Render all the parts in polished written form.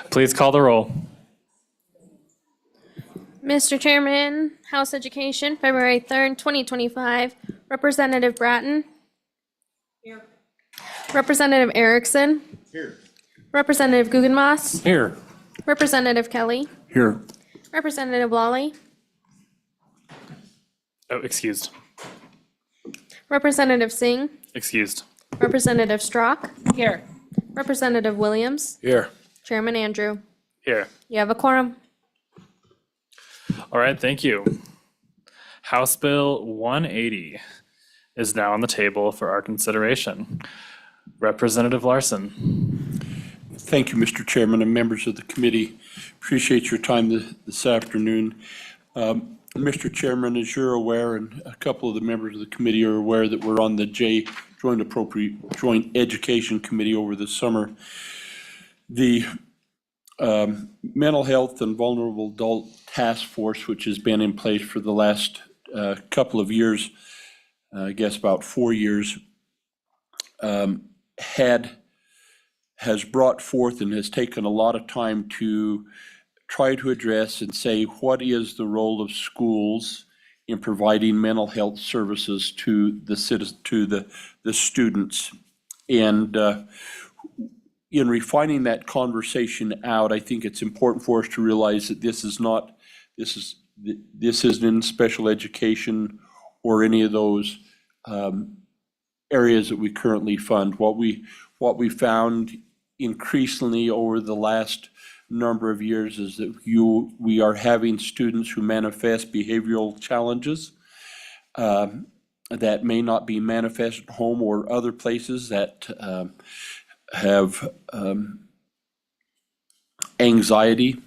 Please call the roll. Mr. Chairman, House Education, February 3rd, 2025. Representative Bratton. Here. Representative Erickson. Here. Representative Guggenmoss. Here. Representative Kelly. Here. Representative Lawley. Oh, excused. Representative Singh. Excused. Representative Strock. Here. Representative Williams. Here. Chairman Andrew. Here. You have a quorum. All right, thank you. House Bill 180 is now on the table for our consideration. Representative Larson. Thank you, Mr. Chairman and members of the committee. Appreciate your time this afternoon. Mr. Chairman, as you're aware, and a couple of the members of the committee are aware, that we're on the Joint Education Committee over the summer. The Mental Health and Vulnerable Adult Task Force, which has been in place for the last couple of years, I guess about 4 years, has brought forth and has taken a lot of time to try to address and say, what is the role of schools in providing mental health services to the students? And in refining that conversation out, I think it's important for us to realize that this isn't in special education or any of those areas that we currently fund. What we found increasingly over the last number of years is that we are having students who manifest behavioral challenges that may not be manifest at home or other places, that have anxiety,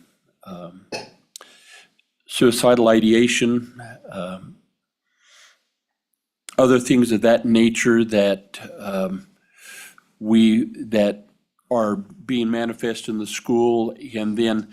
suicidal ideation, other things of that nature that that are being manifest in the school. And then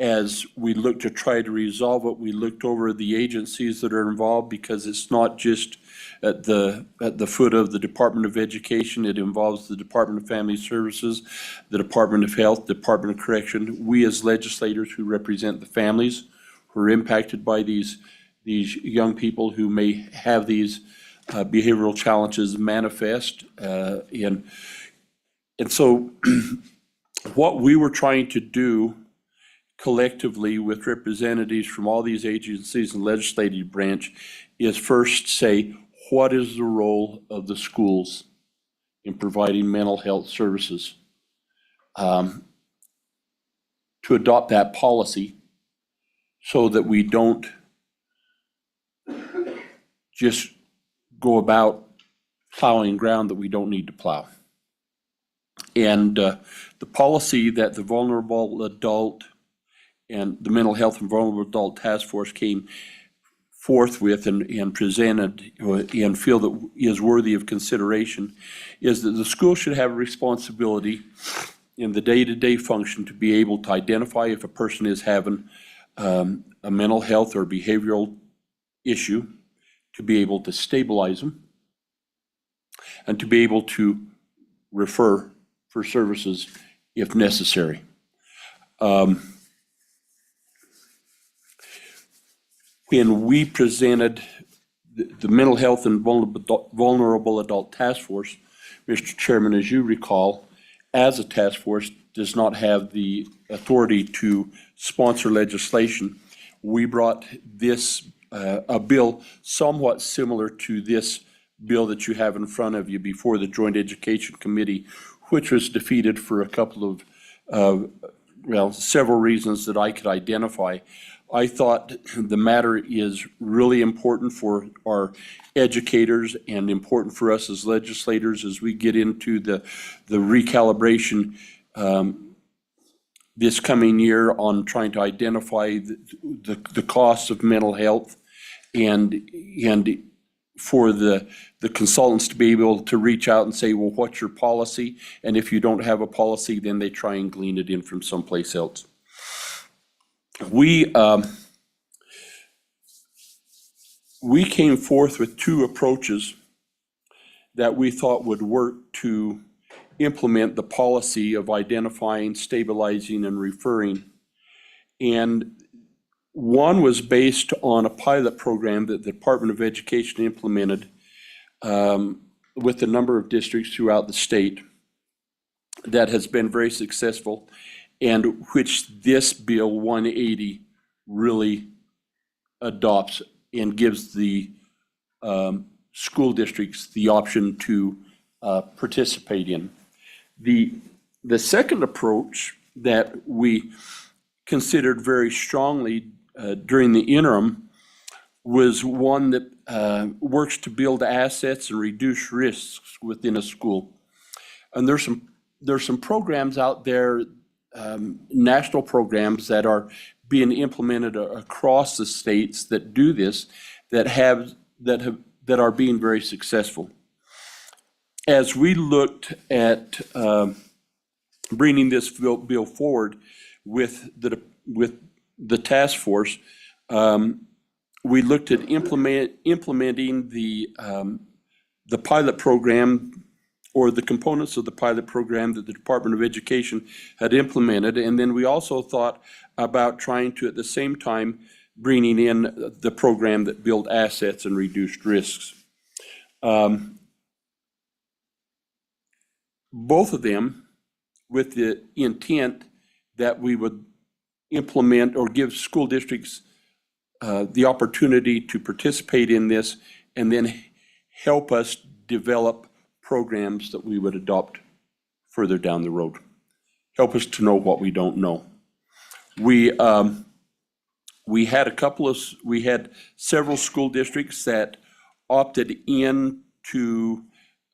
as we look to try to resolve it, we looked over the agencies that are involved, because it's not just at the foot of the Department of Education. It involves the Department of Family Services, the Department of Health, Department of Correction. We as legislators who represent the families who are impacted by these young people who may have these behavioral challenges manifest. And so what we were trying to do collectively with representatives from all these agencies and legislative branch is first say, what is the role of the schools in providing mental health services? To adopt that policy so that we don't just go about plowing ground that we don't need to plow. And the policy that the Vulnerable Adult and the Mental Health and Vulnerable Adult Task Force came forth with and presented and feel that is worthy of consideration is that the school should have a responsibility in the day-to-day function to be able to identify if a person is having a mental health or behavioral issue, to be able to stabilize them, and to be able to refer for services if necessary. When we presented the Mental Health and Vulnerable Adult Task Force, Mr. Chairman, as you recall, as a task force does not have the authority to sponsor legislation. We brought this, a bill somewhat similar to this bill that you have in front of you before the Joint Education Committee, which was defeated for a couple of, several reasons that I could identify. I thought the matter is really important for our educators and important for us as legislators as we get into the recalibration this coming year on trying to identify the costs of mental health, and for the consultants to be able to reach out and say, well, what's your policy? And if you don't have a policy, then they try and glean it in from someplace else. We came forth with two approaches that we thought would work to implement the policy of identifying, stabilizing, and referring. And one was based on a pilot program that the Department of Education implemented with a number of districts throughout the state that has been very successful, and which this Bill 180 really adopts and gives the school districts the option to participate in. The second approach that we considered very strongly during the interim was one that works to build assets and reduce risks within a school. And there's some programs out there, national programs that are being implemented across the states that do this, that are being very successful. As we looked at bringing this bill forward with the task force, we looked at implementing the pilot program, or the components of the pilot program that the Department of Education had implemented. And then we also thought about trying to, at the same time, bringing in the program that built assets and reduced risks. Both of them with the intent that we would implement or give school districts the opportunity to participate in this, and then help us develop programs that we would adopt further down the road. Help us to know what we don't know. We had several school districts that opted in to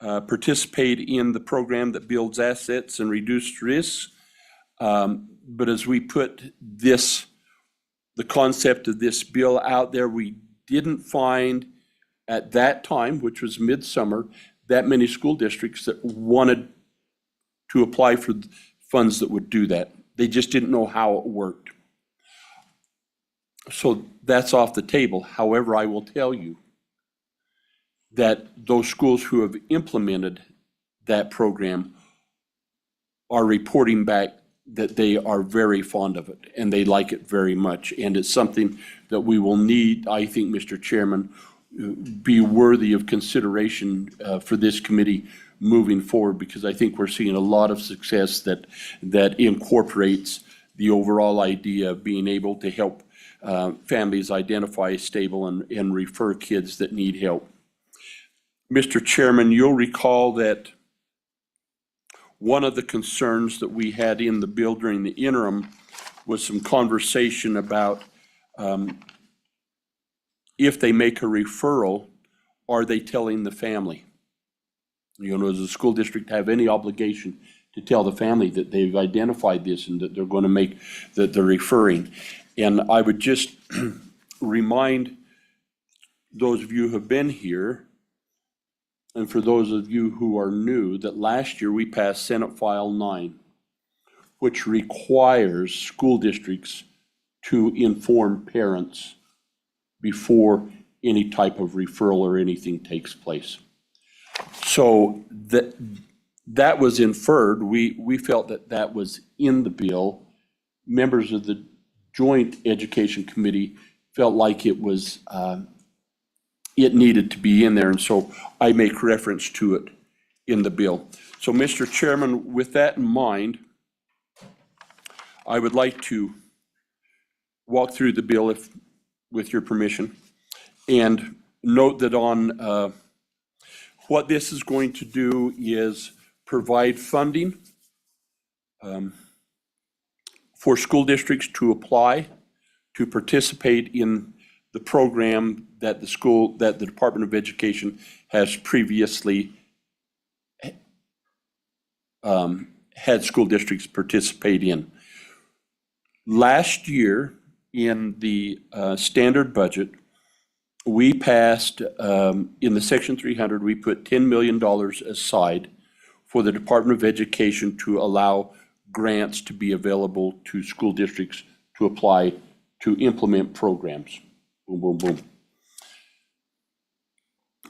participate in the program that builds assets and reduced risks. But as we put the concept of this bill out there, we didn't find at that time, which was midsummer, that many school districts that wanted to apply for funds that would do that. They just didn't know how it worked. So that's off the table. However, I will tell you that those schools who have implemented that program are reporting back that they are very fond of it and they like it very much. And it's something that we will need, I think, Mr. Chairman, be worthy of consideration for this committee moving forward, because I think we're seeing a lot of success that incorporates the overall idea of being able to help families identify, stable, and refer kids that need help. Mr. Chairman, you'll recall that one of the concerns that we had in the bill during the interim was some conversation about if they make a referral, are they telling the family? Does the school district have any obligation to tell the family that they've identified this and that they're going to make, that they're referring? And I would just remind those of you who have been here, and for those of you who are new, that last year we passed Senate File 9, which requires school districts to inform parents before any type of referral or anything takes place. So that was inferred. We felt that was in the bill. Members of the Joint Education Committee felt like it was it needed to be in there, and so I make reference to it in the bill. So, Mr. Chairman, with that in mind, I would like to walk through the bill, with your permission, and note that on what this is going to do is provide funding for school districts to apply to participate in the program that the Department of Education has previously had school districts participate in. Last year, in the standard budget, we passed, in the Section 300, we put $10 million aside for the Department of Education to allow grants to be available to school districts to apply to implement programs. Boom, boom, boom.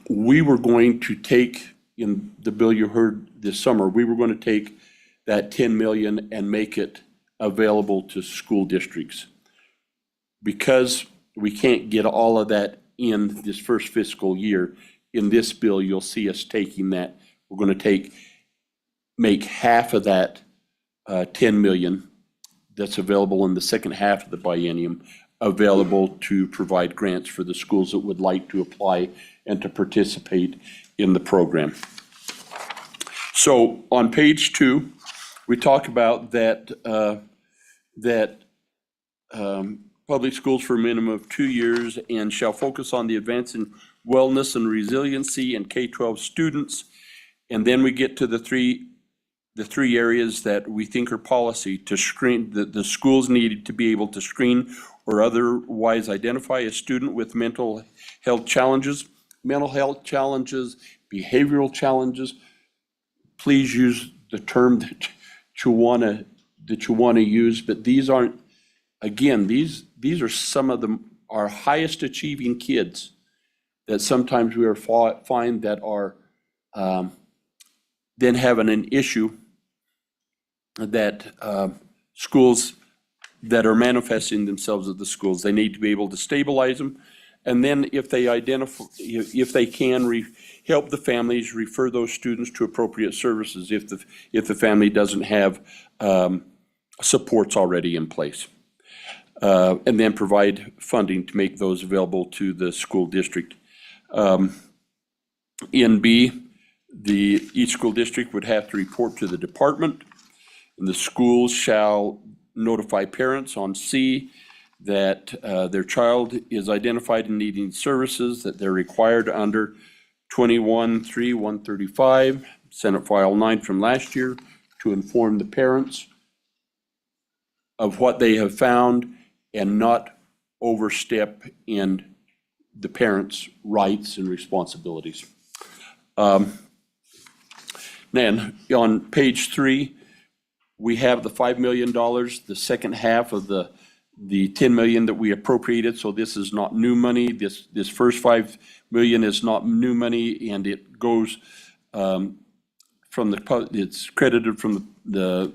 We were going to take in the bill you heard this summer, we were going to take that 10 million and make it available to school districts. Because we can't get all of that in this first fiscal year, in this bill, you'll see us taking that. We're going to make half of that 10 million that's available in the second half of the biennium available to provide grants for the schools that would like to apply and to participate in the program. So on page 2, we talk about that public schools for a minimum of 2 years and shall focus on the advancing wellness and resiliency in K-12 students. And then we get to the three areas that we think are policy to screen, the schools needed to be able to screen or otherwise identify a student with mental health challenges, behavioral challenges. Please use the term that you want to use, but these aren't, again, these are some of our highest achieving kids that sometimes we find that are then having an issue that schools that are manifesting themselves at the schools, they need to be able to stabilize them. And then if they can help the families refer those students to appropriate services if the family doesn't have supports already in place. And then provide funding to make those available to the school district. In B, each school district would have to report to the department, and the schools shall notify parents. On C, that their child is identified in needing services that they're required under 21-3-135, Senate File 9 from last year, to inform the parents of what they have found and not overstep in the parents' rights and responsibilities. Then on page 3, we have the $5 million, the second half of the 10 million that we appropriated. So this is not new money. This first 5 million is not new money, and it goes it's credited from the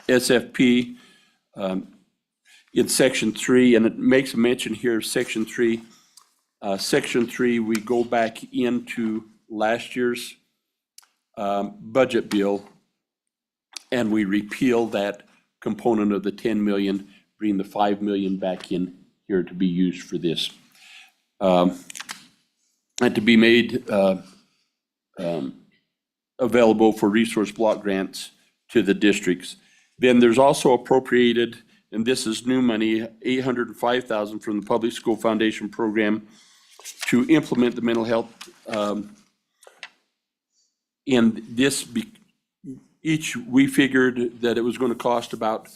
SFP in section 3, and it makes a mention here of section 3. Section 3, we go back into last year's budget bill, and we repeal that component of the 10 million, bring the 5 million back in here to be used for this. And to be made available for resource block grants to the districts. Then there's also appropriated, and this is new money, $805,000 from the Public School Foundation Program to implement the mental health. And this, we figured that it was going to cost about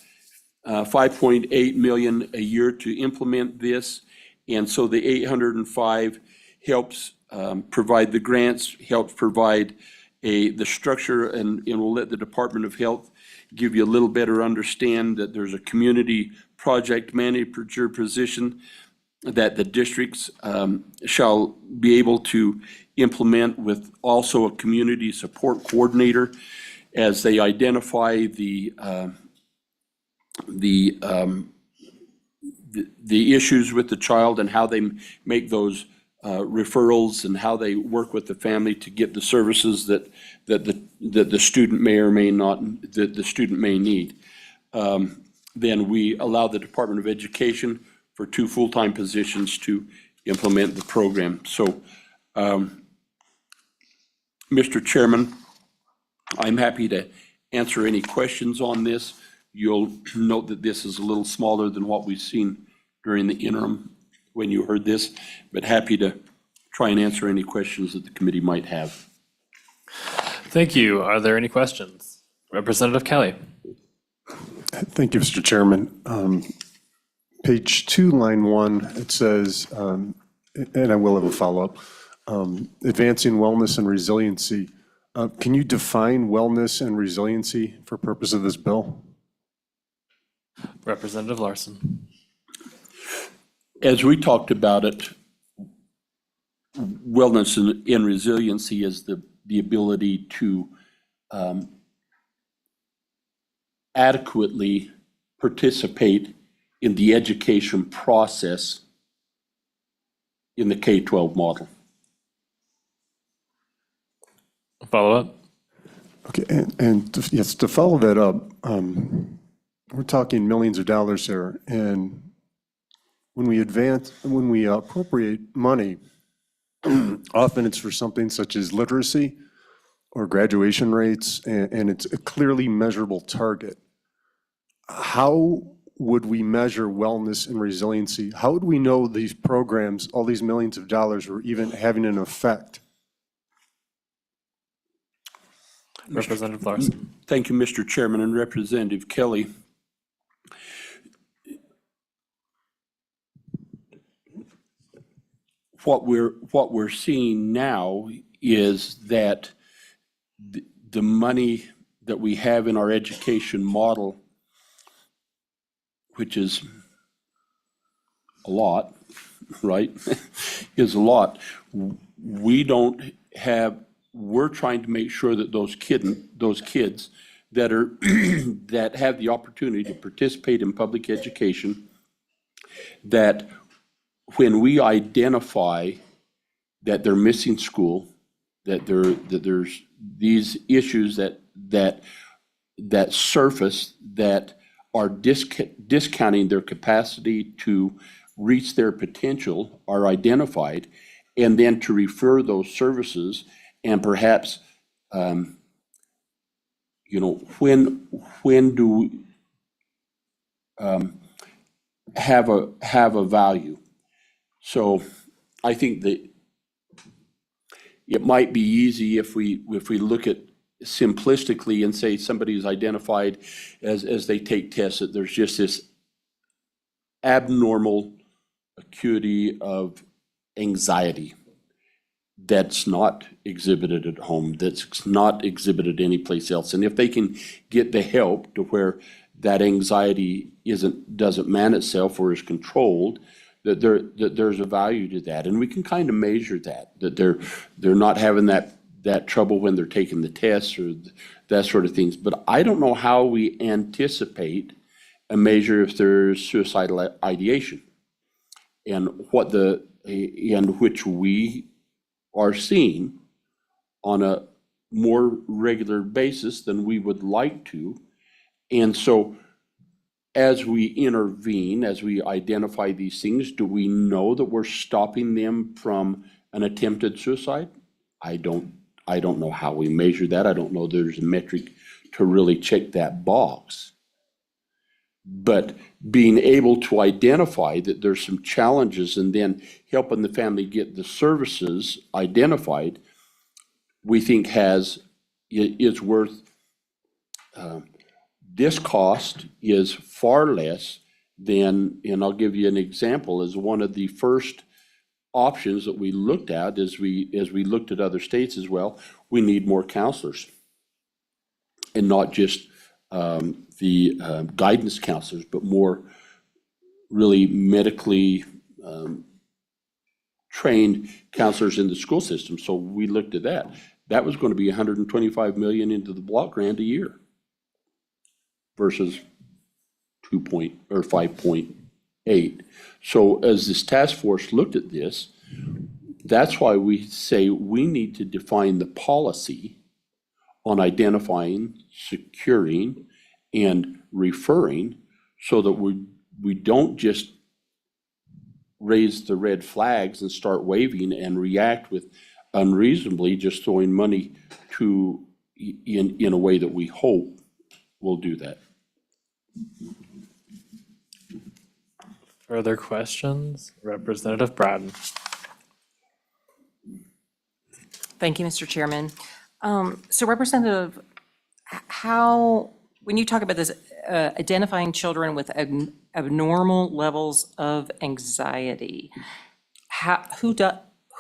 5.8 million a year to implement this. And so the 805 helps provide the grants, helps provide the structure, and we'll let the Department of Health give you a little better understand that there's a community project manager position that the districts shall be able to implement, with also a community support coordinator as they identify the issues with the child and how they make those referrals and how they work with the family to get the services that the student may or may not, that the student may need. Then we allow the Department of Education for 2 full-time positions to implement the program. So, Mr. Chairman, I'm happy to answer any questions on this. You'll note that this is a little smaller than what we've seen during the interim when you heard this, but happy to try and answer any questions that the committee might have. Thank you. Are there any questions? Representative Kelly. Thank you, Mr. Chairman. Page 2, line 1, it says, and I will have a follow-up, advancing wellness and resiliency. Can you define wellness and resiliency for purpose of this bill? Representative Larson. As we talked about it, wellness and resiliency is the ability to adequately participate in the education process in the K-12 model. Follow up? Okay, yes, to follow that up, we're talking millions of dollars here, and when we appropriate money, often it's for something such as literacy or graduation rates, and it's a clearly measurable target. How would we measure wellness and resiliency? How would we know these programs, all these millions of dollars, were even having an effect? Representative Larson. Thank you, Mr. Chairman and Representative Kelly. What we're seeing now is that the money that we have in our education model, which is a lot, right, is a lot. We're trying to make sure that those kids that are that have the opportunity to participate in public education, that when we identify that they're missing school, that there's these issues that surface that are discounting their capacity to reach their potential are identified, and then to refer those services, and perhaps when do we have a value. So I think that it might be easy if we look at simplistically and say somebody's identified as they take tests that there's just this abnormal acuity of anxiety that's not exhibited at home, that's not exhibited anyplace else. And if they can get the help to where that anxiety doesn't man itself or is controlled, that there's a value to that. And we can kind of measure that they're not having that trouble when they're taking the tests or that sort of things. But I don't know how we anticipate a measure if there's suicidal ideation, and which we are seeing on a more regular basis than we would like to. And so as we intervene, as we identify these things, do we know that we're stopping them from an attempted suicide? I don't know how we measure that. I don't know there's a metric to really check that box. But being able to identify that there's some challenges and then helping the family get the services identified, we think is worth. This cost is far less than, and I'll give you an example, as one of the first options that we looked at as we looked at other states as well. We need more counselors, and not just the guidance counselors, but more really medically trained counselors in the school system. So we looked at that. That was going to be $125 million into the block grant a year versus 5.8. So as this task force looked at this, that's why we say we need to define the policy on identifying, securing, and referring, so that we don't just raise the red flags and start waving and react with unreasonably just throwing money to in a way that we hope will do that. Further questions? Representative Bratton. Thank you, Mr. Chairman. So Representative, when you talk about this, identifying children with abnormal levels of anxiety,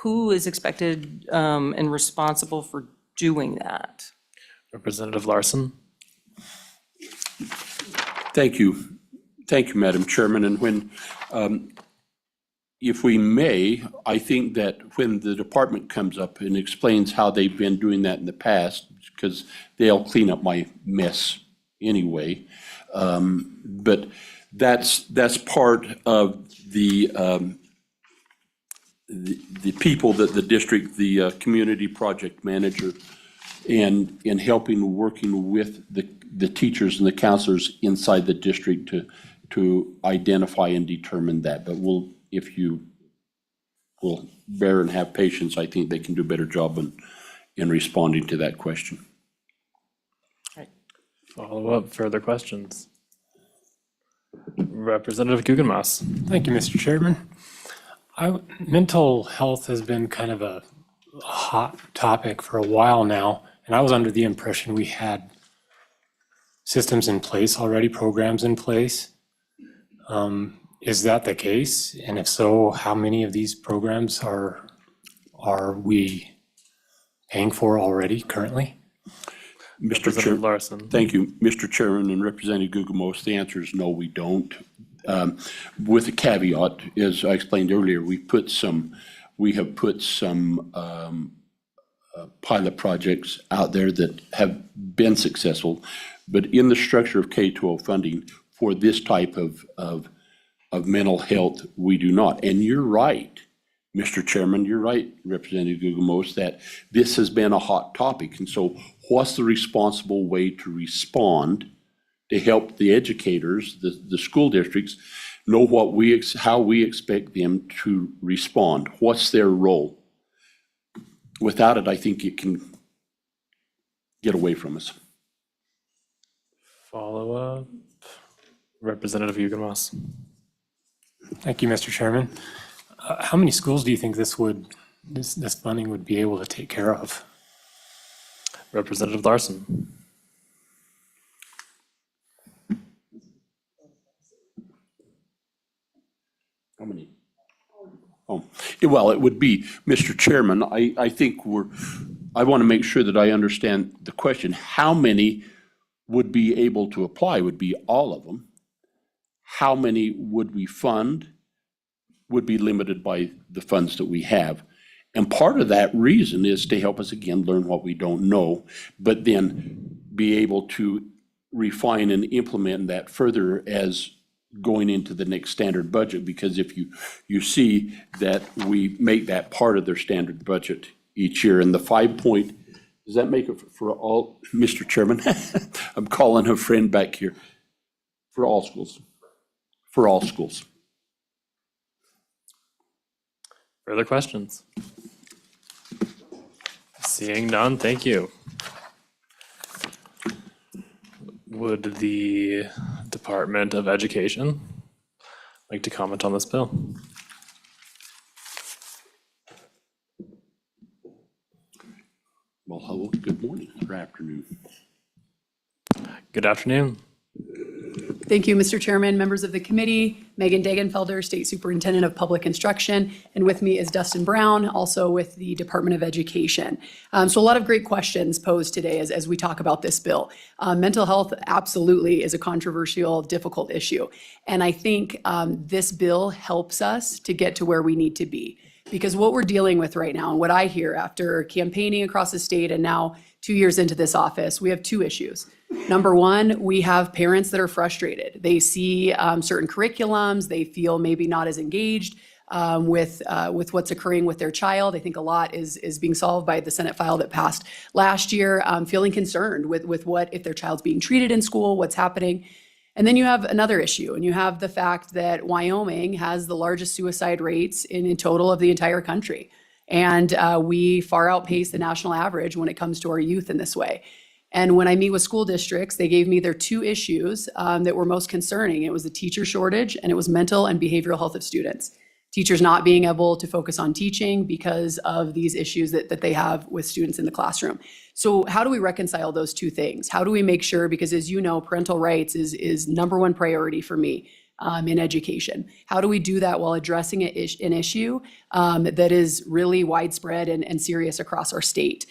who is expected and responsible for doing that? Representative Larson. Thank you, Madam Chairman. And when if we may, I think that when the department comes up and explains how they've been doing that in the past, because they'll clean up my mess anyway. But that's part of the people that the district, the community project manager, and in helping, working with the teachers and the counselors inside the district to identify and determine that. But if you will bear and have patience, I think they can do a better job in responding to that question. Follow up, further questions? Representative Guggenmoss. Thank you, Mr. Chairman. Mental health has been kind of a hot topic for a while now, and I was under the impression we had systems in place already, programs in place. Is that the case? And if so, how many of these programs are we paying for already currently? Mr. Representative Chair, Larson. thank you, Mr. Chairman and Representative Guggenmoss. The answer is no, we don't. With a caveat, as I explained earlier, we have put some pilot projects out there that have been successful, but in the structure of K-12 funding for this type of mental health, we do not. And you're right, Mr. Chairman, you're right, Representative Guggenmoss, that this has been a hot topic. And so what's the responsible way to respond to help the educators, the school districts, know how we expect them to respond? What's their role? Without it, I think it can get away from us. Follow up, Representative Guggenmoss. Thank you, Mr. Chairman. How many schools do you think this funding would be able to take care of? Representative Larson. How many? Oh, well, it would be, Mr. Chairman, I think I want to make sure that I understand the question. How many would be able to apply? Would be all of them. How many would we fund? Would be limited by the funds that we have. And part of that reason is to help us, again, learn what we don't know, but then be able to refine and implement that further as going into the next standard budget. Because if you see that we make that part of their standard budget each year, and the 5 point, does that make it for all, Mr. Chairman? I'm calling a friend back here. For all schools. For all schools. Further questions? Seeing none, thank you. Would the Department of Education like to comment on this bill? Well, hello, good morning or afternoon. Good afternoon. Thank you, Mr. Chairman, members of the committee, Megan Dagenfelder, State Superintendent of Public Instruction, and with me is Dustin Brown, also with the Department of Education. So a lot of great questions posed today as we talk about this bill. Mental health absolutely is a controversial, difficult issue. And I think this bill helps us to get to where we need to be. Because what we're dealing with right now, and what I hear after campaigning across the state and now 2 years into this office, we have two issues. Number one, we have parents that are frustrated. They see certain curriculums, they feel maybe not as engaged with what's occurring with their child. I think a lot is being solved by the Senate file that passed last year, feeling concerned with what if their child's being treated in school, what's happening. And then you have another issue, and you have the fact that Wyoming has the largest suicide rates in total of the entire country. And we far outpace the national average when it comes to our youth in this way. And when I meet with school districts, they gave me their two issues that were most concerning. It was the teacher shortage, and it was mental and behavioral health of students. Teachers not being able to focus on teaching because of these issues that they have with students in the classroom. So how do we reconcile those two things? How do we make sure, because as you know, parental rights is number one priority for me in education. How do we do that while addressing an issue that is really widespread and serious across our state?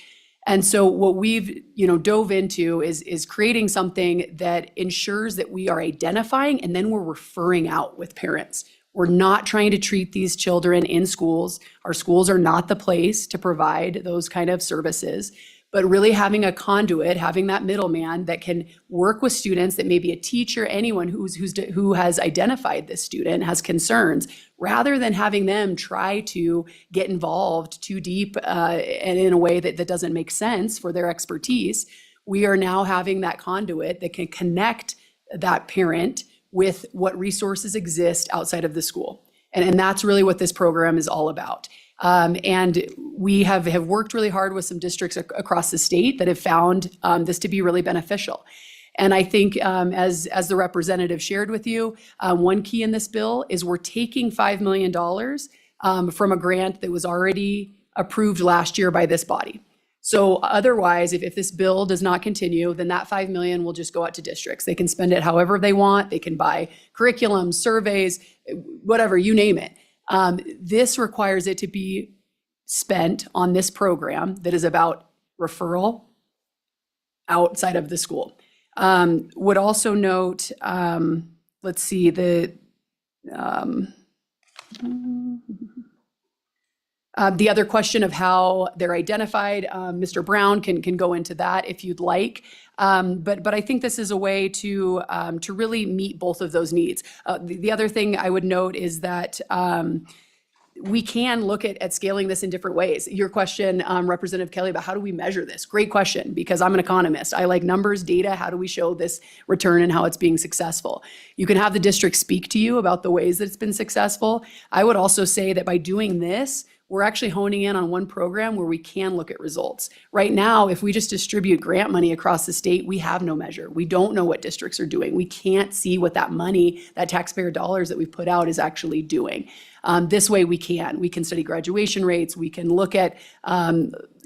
And so what we've dove into is creating something that ensures that we are identifying and then we're referring out with parents. We're not trying to treat these children in schools. Our schools are not the place to provide those kind of services, but really having a conduit, having that middleman that can work with students, that maybe a teacher, anyone who has identified this student has concerns, rather than having them try to get involved too deep and in a way that doesn't make sense for their expertise. We are now having that conduit that can connect that parent with what resources exist outside of the school. And that's really what this program is all about. And we have worked really hard with some districts across the state that have found this to be really beneficial. And I think as the representative shared with you, one key in this bill is we're taking $5 million from a grant that was already approved last year by this body. So otherwise, if this bill does not continue, then that 5 million will just go out to districts. They can spend it however they want. They can buy curriculum, surveys, whatever, you name it. This requires it to be spent on this program that is about referral outside of the school. Would also note, let's see, the other question of how they're identified, Mr. Brown can go into that if you'd like. But I think this is a way to really meet both of those needs. The other thing I would note is that we can look at scaling this in different ways. Your question, Representative Kelly, about how do we measure this? Great question, because I'm an economist. I like numbers, data. How do we show this return and how it's being successful? You can have the district speak to you about the ways that it's been successful. I would also say that by doing this, we're actually honing in on one program where we can look at results. Right now, if we just distribute grant money across the state, we have no measure. We don't know what districts are doing. We can't see what that money, that taxpayer dollars that we've put out is actually doing. This way we can. We can study graduation rates. We can look at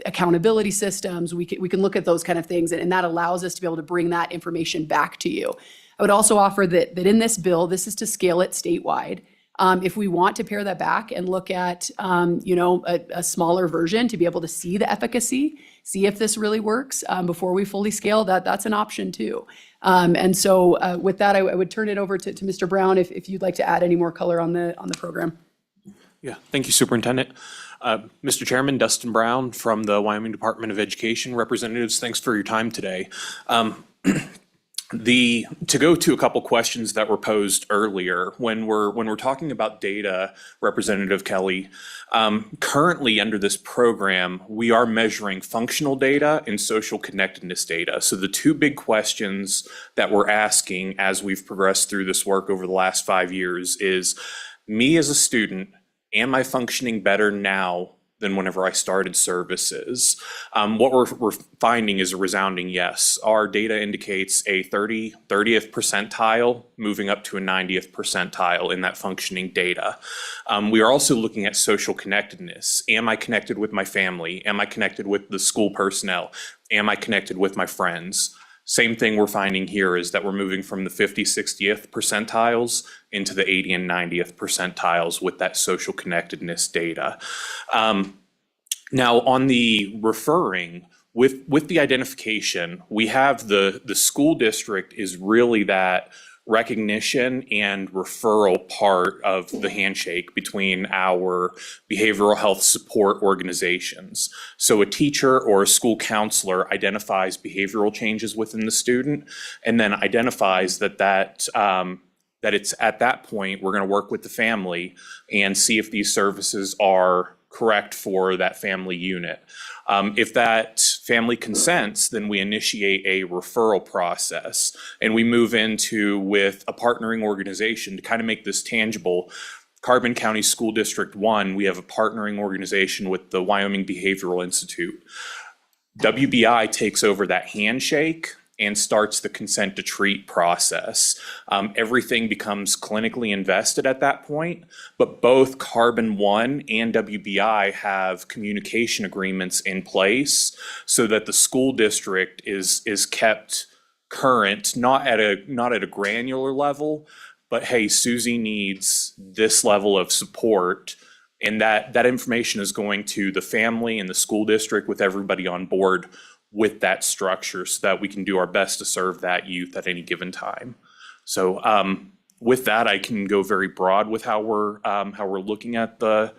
accountability systems. We can look at those kind of things, and that allows us to be able to bring that information back to you. I would also offer that in this bill, this is to scale it statewide. If we want to pare that back and look at, a smaller version to be able to see the efficacy, see if this really works before we fully scale, that's an option too. And so with that, I would turn it over to Mr. Brown if you'd like to add any more color on the program. Yeah, thank you, Superintendent. Mr. Chairman, Dustin Brown from the Wyoming Department of Education. Representatives, thanks for your time today. To go to a couple questions that were posed earlier, when we're talking about data, Representative Kelly, currently under this program, we are measuring functional data and social connectedness data. So the two big questions that we're asking as we've progressed through this work over the last 5 years is, me as a student, am I functioning better now than whenever I started services? What we're finding is a resounding yes. Our data indicates a 30th percentile moving up to a 90th percentile in that functioning data. We are also looking at social connectedness. Am I connected with my family? Am I connected with the school personnel? Am I connected with my friends? Same thing we're finding here is that we're moving from the 50th, 60th percentiles into the 80th and 90th percentiles with that social connectedness data. Now on the referring, with the identification, we have the school district is really that recognition and referral part of the handshake between our behavioral health support organizations. So a teacher or a school counselor identifies behavioral changes within the student and then identifies that it's at that point, we're going to work with the family and see if these services are correct for that family unit. If that family consents, then we initiate a referral process and we move into with a partnering organization to kind of make this tangible. Carbon County School District 1, we have a partnering organization with the Wyoming Behavioral Institute. WBI takes over that handshake and starts the consent to treat process. Everything becomes clinically invested at that point, but both Carbon One and WBI have communication agreements in place so that the school district is kept current, not at a granular level, but hey, Susie needs this level of support. And that information is going to the family and the school district with everybody on board with that structure so that we can do our best to serve that youth at any given time. So With that, I can go very broad with how we're looking at the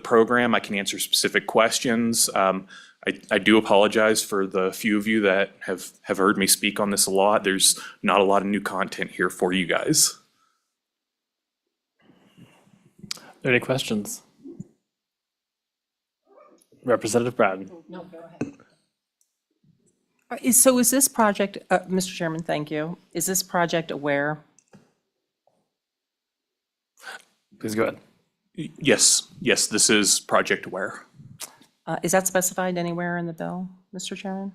program. I can answer specific questions. I do apologize for the few of you that have heard me speak on this a lot. There's not a lot of new content here for you guys. Any questions? Representative Bratton. So is this project, Mr. Chairman, thank you. Is this project aware? Please go ahead. Yes, this is Project Aware. Is that specified anywhere in the bill, Mr. Chairman?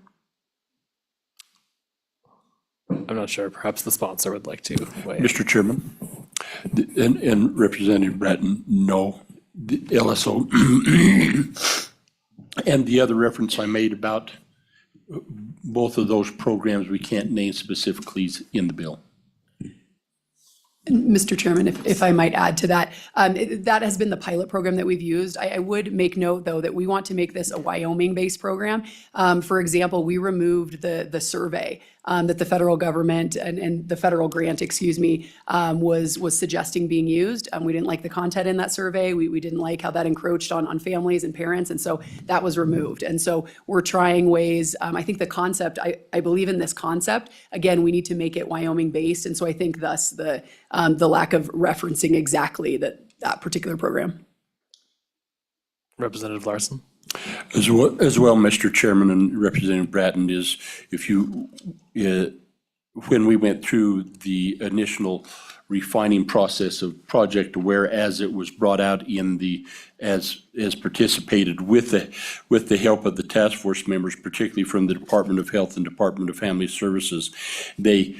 I'm not sure. Perhaps the sponsor would like to weigh in. Mr. Chairman, and Representative Bratton, no, the LSO and the other reference I made about both of those programs, we can't name specifically in the bill. Mr. Chairman, if I might add to that, that has been the pilot program that we've used. I would make note, though, that we want to make this a Wyoming-based program. For example, we removed the survey that the federal government and the federal grant, was suggesting being used. We didn't like the content in that survey. We didn't like how that encroached on families and parents, and so that was removed. And so we're trying ways, I think the concept, I believe in this concept. Again, we need to make it Wyoming-based, and so I think thus the lack of referencing exactly that particular program. Representative Larson. As well, Mr. Chairman and Representative Bratton, is if you, when we went through the initial refining process of Project Aware as it was brought out in as participated with the help of the task force members, particularly from the Department of Health and Department of Family Services, they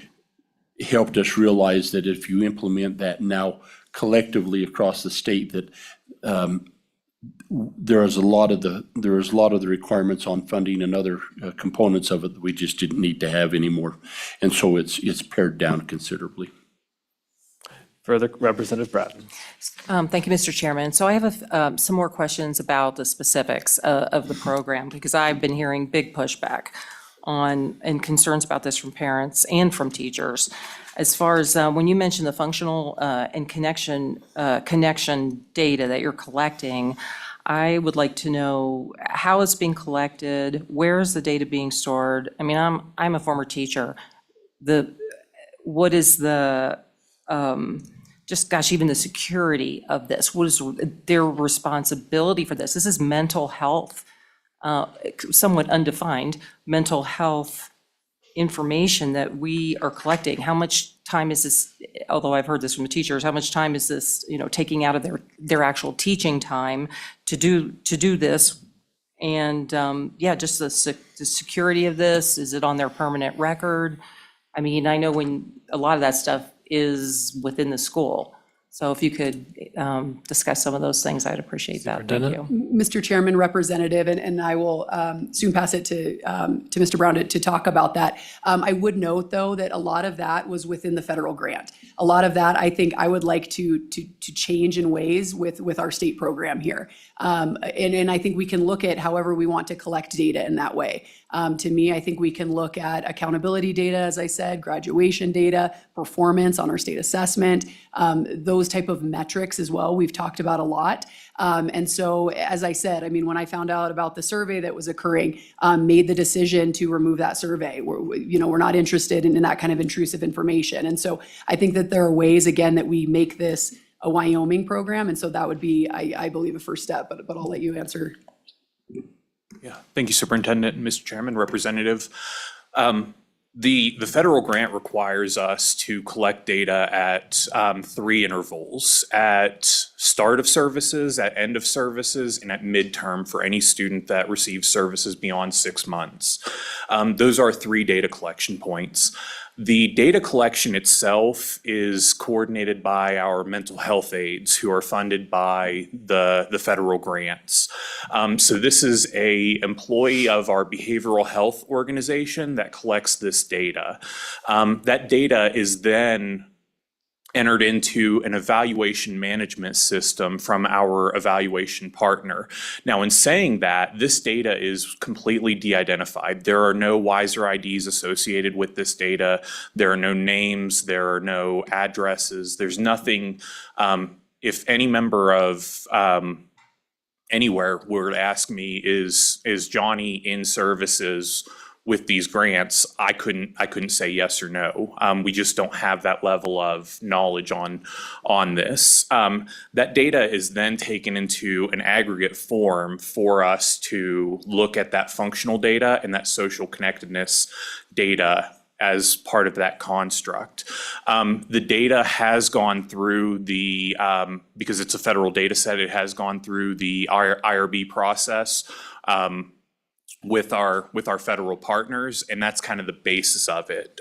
helped us realize that if you implement that now collectively across the state, that there is a lot of the requirements on funding and other components of it that we just didn't need to have anymore, and so it's pared down considerably. Further, Representative Bratton. Thank you, Mr. Chairman. So I have some more questions about the specifics of the program, because I've been hearing big pushback on and concerns about this from parents and from teachers. As far as when you mentioned the functional and connection data that you're collecting, I would like to know how it's being collected, where is the data being stored? I mean, I'm a former teacher. What is the even the security of this? What is their responsibility for this? This is mental health, somewhat undefined mental health information that we are collecting. How much time is this, although I've heard this from the teachers, how much time is this, taking out of their actual teaching time to do this? And just the security of this, is it on their permanent record? I mean, I know when a lot of that stuff is within the school. So if you could discuss some of those things, I'd appreciate that. Thank you. Mr. Chairman, Representative, and I will soon pass it to Mr. Brown to talk about that. I would note, though, that a lot of that was within the federal grant. A lot of that, I think, I would like to change in ways with our state program here. And I think we can look at however we want to collect data in that way. To me, I think we can look at accountability data, as I said, graduation data, performance on our state assessment, those type of metrics as well, we've talked about a lot. And so, as I said, I mean, when I found out about the survey that was occurring, made the decision to remove that survey. We're not interested in that kind of intrusive information. And so I think that there are ways, again, that we make this a Wyoming program. And so that would be, I believe, a first step, but I'll let you answer. Yeah, thank you, Superintendent, Mr. Chairman, Representative. The federal grant requires us to collect data at 3 intervals: at start of services, at end of services, and at midterm for any student that receives services beyond 6 months. Those are 3 data collection points. The data collection itself is coordinated by our mental health aides, who are funded by the federal grants. So this is an employee of our behavioral health organization that collects this data. That data is then entered into an evaluation management system from our evaluation partner. Now, in saying that, this data is completely de-identified. There are no WISER IDs associated with this data. There are no names. There are no addresses. There's nothing. If any member of anywhere were to ask me, is Johnny in services with these grants, I couldn't say yes or no. We just don't have that level of knowledge on this. That data is then taken into an aggregate form for us to look at that functional data and that social connectedness data as part of that construct. The data has gone through the, because it's a federal data set, it has gone through the IRB process with our federal partners, and that's kind of the basis of it.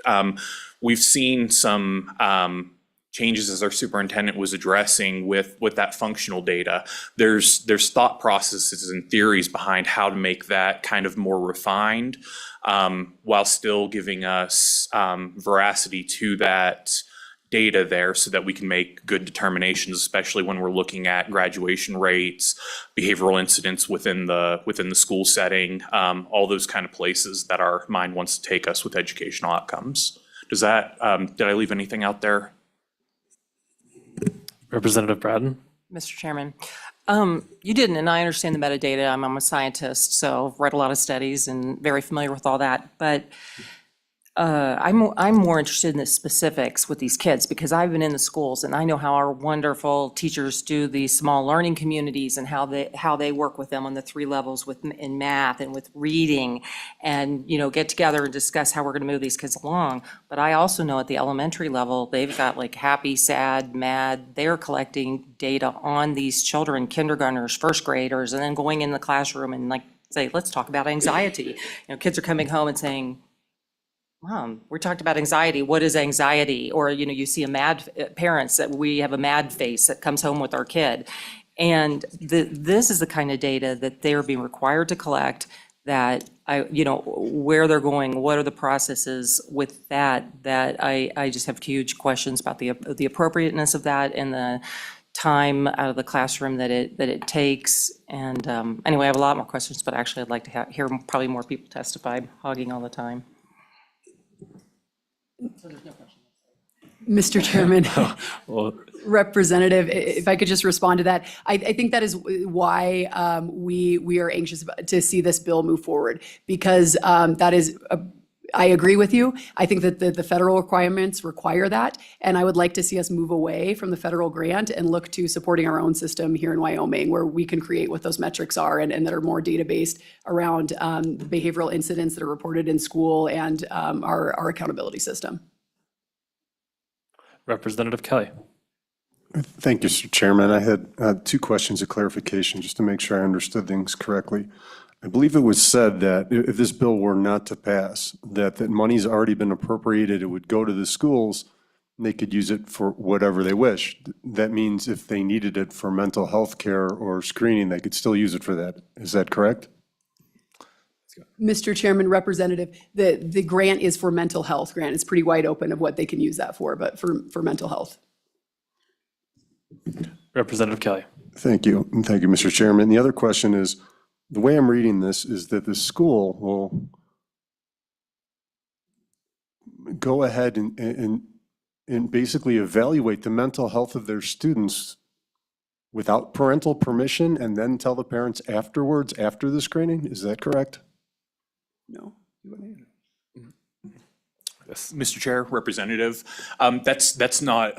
We've seen some changes as our superintendent was addressing with that functional data. There's thought processes and theories behind how to make that kind of more refined, while still giving us veracity to that data there so that we can make good determinations, especially when we're looking at graduation rates, behavioral incidents within the school setting, all those kind of places that our mind wants to take us with educational outcomes. Does that, did I leave anything out there? Representative Braden? Mr. Chairman, you didn't, and I understand the metadata. I'm a scientist, so I've read a lot of studies and very familiar with all that. But I'm more interested in the specifics with these kids because I've been in the schools and I know how our wonderful teachers do these small learning communities and how they work with them on the 3 levels in math and with reading and, get together and discuss how we're going to move these kids along. But I also know at the elementary level, they've got like happy, sad, mad. They're collecting data on these children, kindergartners, first graders, and then going in the classroom and say, let's talk about anxiety. Kids are coming home and saying, Mom, we talked about anxiety. What is anxiety? Or, you see parents that we have a mad face that comes home with our kid. And this is the kind of data that they're being required to collect that where they're going, what are the processes with that I just have huge questions about the appropriateness of that and the time out of the classroom that it takes. And anyway, I have a lot more questions, but actually I'd like to hear probably more people testify, hogging all the time. Mr. Chairman, Well, Representative, if I could just respond to that, I think that is why we are anxious to see this bill move forward because that is. I agree with you. I think that the federal requirements require that, and I would like to see us move away from the federal grant and look to supporting our own system here in Wyoming, where we can create what those metrics are and that are more data-based around the behavioral incidents that are reported in school and our accountability system. Representative Kelly? Thank you, Mr. Chairman. I had 2 questions of clarification just to make sure I understood things correctly. I believe it was said that if this bill were not to pass, that money's already been appropriated, it would go to the schools, and they could use it for whatever they wish. That means if they needed it for mental health care or screening, they could still use it for that. Is that correct? Mr. Chairman, Representative, the grant is for mental health grant. It's pretty wide open of what they can use that for, but for mental health. Representative Kelly? Thank you. And thank you, Mr. Chairman. The other question is, the way I'm reading this is that the school will go ahead and basically evaluate the mental health of their students without parental permission and then tell the parents afterwards, after the screening? Is that correct? No. Yes. Mr. Chair, Representative, that's not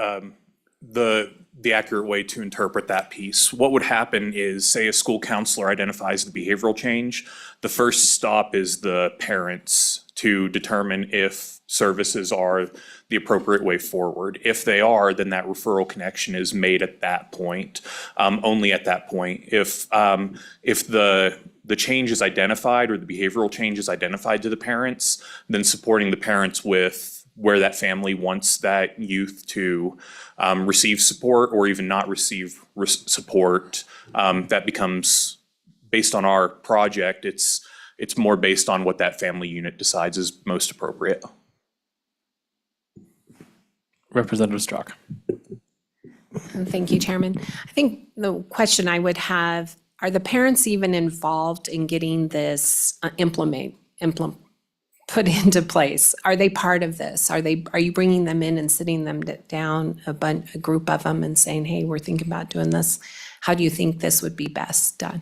the accurate way to interpret that piece. What would happen is, say a school counselor identifies the behavioral change, the first stop is the parents to determine if services are the appropriate way forward. If they are, then that referral connection is made at that point, only at that point. If the change is identified or the behavioral change is identified to the parents, then supporting the parents with where that family wants that youth to receive support or even not receive support, that becomes, based on our project, it's more based on what that family unit decides is most appropriate. Representative Strzok. Thank you, Chairman. I think the question I would have, are the parents even involved in getting this put into place? Are they part of this? Are you bringing them in and sitting them down, a group of them, and saying, hey, we're thinking about doing this? How do you think this would be best done?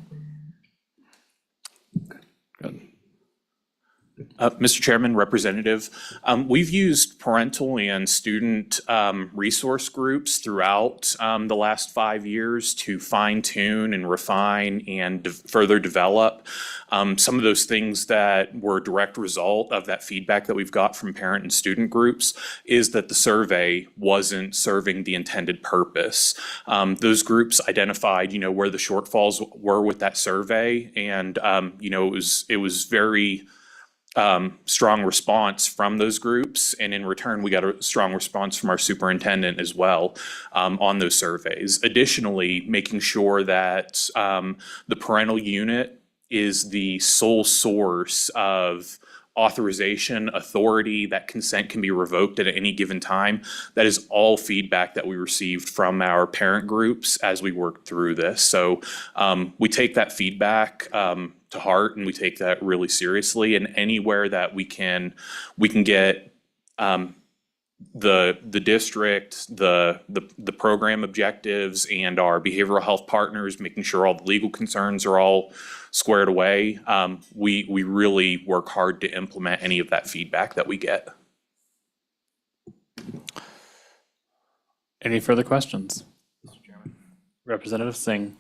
Good. Mr. Chairman, Representative, we've used parental and student resource groups throughout the last 5 years to fine tune and refine and further develop some of those things that were a direct result of that feedback that we've got from parent and student groups is that the survey wasn't serving the intended purpose. Those groups identified, where the shortfalls were with that survey, and it was very strong response from those groups, and in return, we got a strong response from our superintendent as well on those surveys. Additionally, making sure that the parental unit is the sole source of authorization, authority, that consent can be revoked at any given time. That is all feedback that we received from our parent groups as we worked through this. So we take that feedback to heart, and we take that really seriously. And anywhere that we can get the district, the program objectives, and our behavioral health partners, making sure all the legal concerns are all squared away, we really work hard to implement any of that feedback that we get. Any further questions? Representative Singh.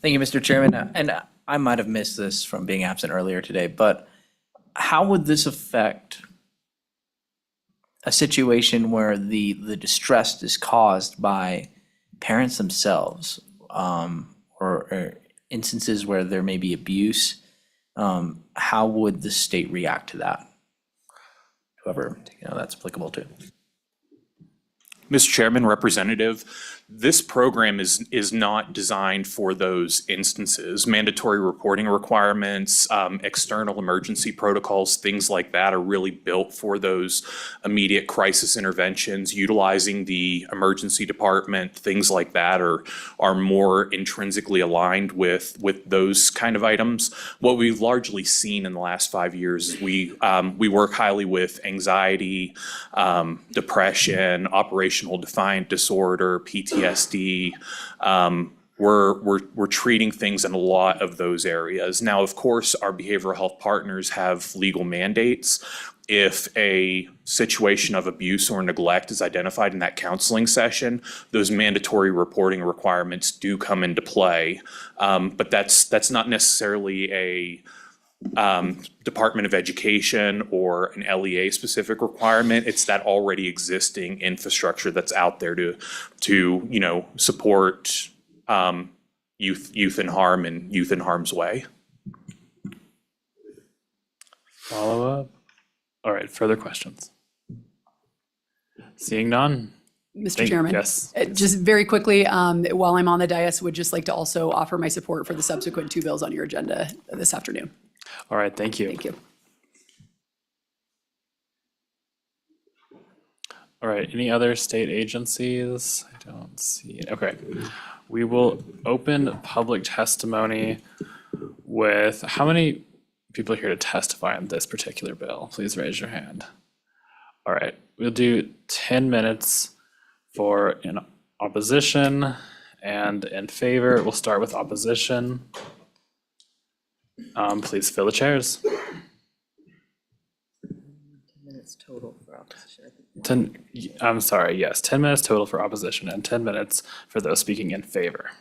Thank you, Mr. Chairman. And I might have missed this from being absent earlier today, but how would this affect a situation where the distress is caused by parents themselves, or instances where there may be abuse? How would the state react to that? Whoever that's applicable to. Mr. Chairman, Representative, this program is not designed for those instances. Mandatory reporting requirements, external emergency protocols, things like that are really built for those immediate crisis interventions. Utilizing the emergency department, things like that are more intrinsically aligned with those kind of items. What we've largely seen in the last 5 years is we work highly with anxiety, depression, operational defiant disorder, PTSD. We're treating things in a lot of those areas. Now, of course, our behavioral health partners have legal mandates. If a situation of abuse or neglect is identified in that counseling session, those mandatory reporting requirements do come into play. But that's not necessarily a Department of Education or an LEA specific requirement. It's that already existing infrastructure that's out there to support youth in harm and youth in harm's way. Follow up? All right, further questions? Seeing none? Mr. Chairman? Yes. Just very quickly, while I'm on the dais, would just like to also offer my support for the subsequent 2 bills on your agenda this afternoon. All right, thank you. Thank you. All right, any other state agencies? I don't see it. Okay. We will open public testimony with, how many people are here to testify on this particular bill? Please raise your hand. All right, we'll do 10 minutes for in opposition and in favor. We'll start with opposition. Please fill the chairs. 10 minutes total for opposition. 10 minutes total for opposition and 10 minutes for those speaking in favor.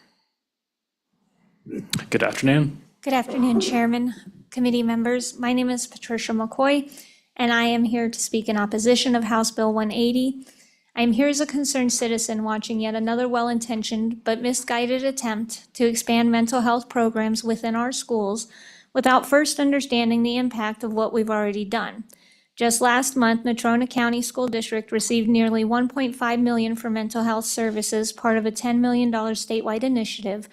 Good afternoon. Good afternoon, Chairman, committee members. My name is Patricia McCoy, and I am here to speak in opposition of House Bill 180. I am here as a concerned citizen watching yet another well-intentioned but misguided attempt to expand mental health programs within our schools without first understanding the impact of what we've already done. Just last month, Natrona County School District received nearly $1.5 million for mental health services, part of a $10 million statewide initiative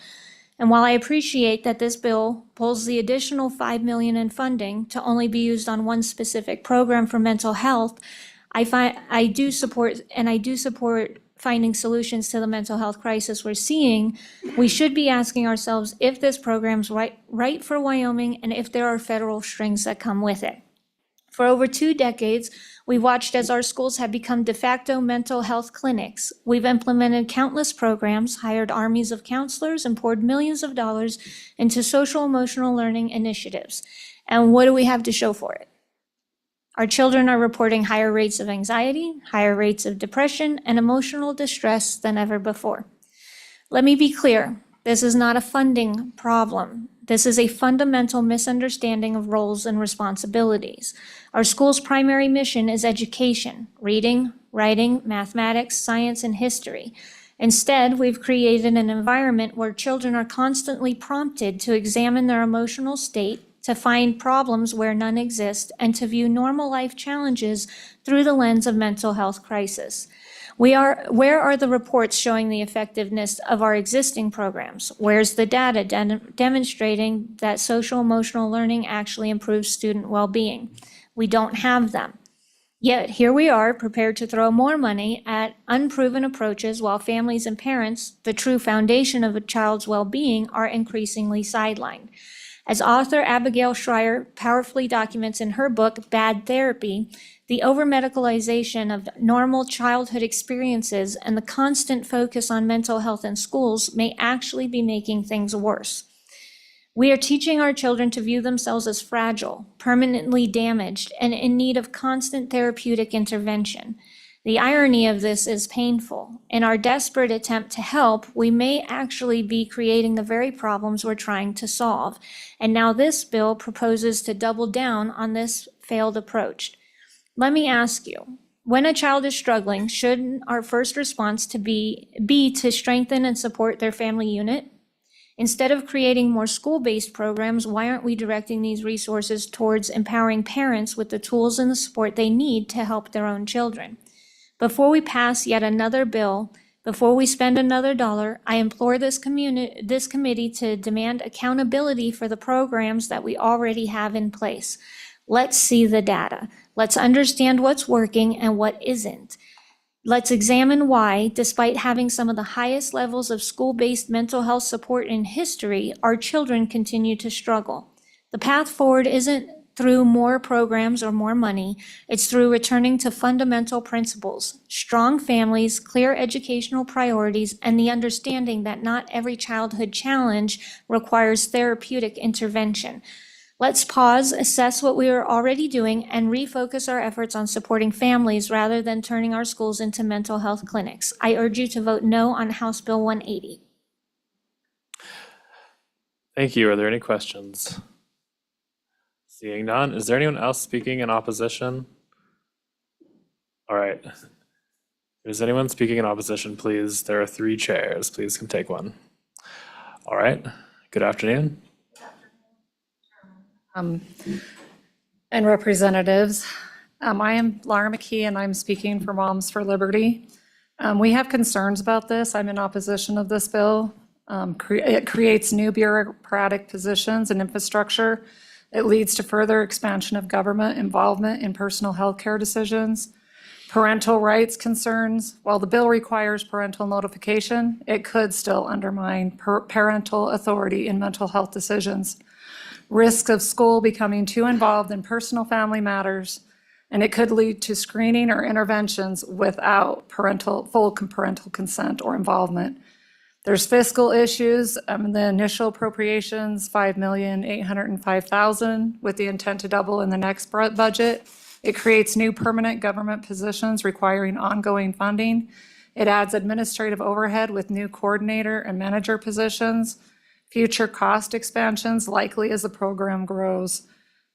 And while I appreciate that this bill pulls the additional $5 million in funding to only be used on one specific program for mental health, I do support finding solutions to the mental health crisis we're seeing. We should be asking ourselves if this program's right for Wyoming and if there are federal strings that come with it. For over 2 decades, we watched as our schools have become de facto mental health clinics. We've implemented countless programs, hired armies of counselors, and poured millions of dollars into social emotional learning initiatives. And what do we have to show for it? Our children are reporting higher rates of anxiety, higher rates of depression, and emotional distress than ever before. Let me be clear, this is not a funding problem. This is a fundamental misunderstanding of roles and responsibilities. Our school's primary mission is education, reading, writing, mathematics, science, and history. Instead, we've created an environment where children are constantly prompted to examine their emotional state, to find problems where none exist, and to view normal life challenges through the lens of mental health crisis. Where are the reports showing the effectiveness of our existing programs? Where's the data demonstrating that social emotional learning actually improves student well-being? We don't have them. Yet here we are, prepared to throw more money at unproven approaches while families and parents, the true foundation of a child's well-being, are increasingly sidelined. As author Abigail Schreier powerfully documents in her book, Bad Therapy, the over-medicalization of normal childhood experiences and the constant focus on mental health in schools may actually be making things worse. We are teaching our children to view themselves as fragile, permanently damaged, and in need of constant therapeutic intervention. The irony of this is painful. In our desperate attempt to help, we may actually be creating the very problems we're trying to solve. And now this bill proposes to double down on this failed approach. Let me ask you, when a child is struggling, shouldn't our first response be to strengthen and support their family unit? Instead of creating more school-based programs, why aren't we directing these resources towards empowering parents with the tools and the support they need to help their own children? Before we pass yet another bill, before we spend another dollar, I implore this committee to demand accountability for the programs that we already have in place. Let's see the data. Let's understand what's working and what isn't. Let's examine why, despite having some of the highest levels of school-based mental health support in history, our children continue to struggle. The path forward isn't through more programs or more money. It's through returning to fundamental principles, strong families, clear educational priorities, and the understanding that not every childhood challenge requires therapeutic intervention. Let's pause, assess what we are already doing, and refocus our efforts on supporting families rather than turning our schools into mental health clinics. I urge you to vote no on House Bill 180. Thank you. Are there any questions? Seeing none, is there anyone else speaking in opposition? All right. Is anyone speaking in opposition, please? There are 3 chairs. Please come take one. All right. Good afternoon. And representatives. I am Laura McKee, and I'm speaking for Moms for Liberty. We have concerns about this. I'm in opposition of this bill. It creates new bureaucratic positions and infrastructure. It leads to further expansion of government involvement in personal health care decisions. Parental rights concerns. While the bill requires parental notification, it could still undermine parental authority in mental health decisions. Risk of school becoming too involved in personal family matters, and it could lead to screening or interventions without full parental consent or involvement. There's fiscal issues. The initial appropriations, $5,805,000, with the intent to double in the next budget. It creates new permanent government positions requiring ongoing funding. It adds administrative overhead with new coordinator and manager positions. Future cost expansions likely as the program grows.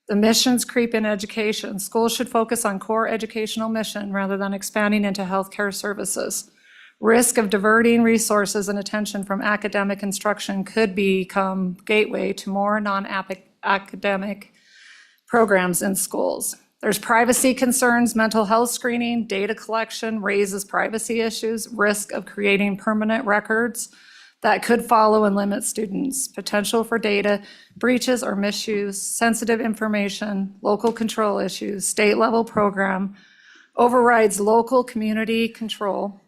The missions creep in education. Schools should focus on core educational mission rather than expanding into healthcare services. Risk of diverting resources and attention from academic instruction could become gateway to more non-academic programs in schools. There's privacy concerns, mental health screening, data collection raises privacy issues, risk of creating permanent records. that could follow and limit students, potential for data breaches or misuse, sensitive information, local control issues, state-level program, overrides local community control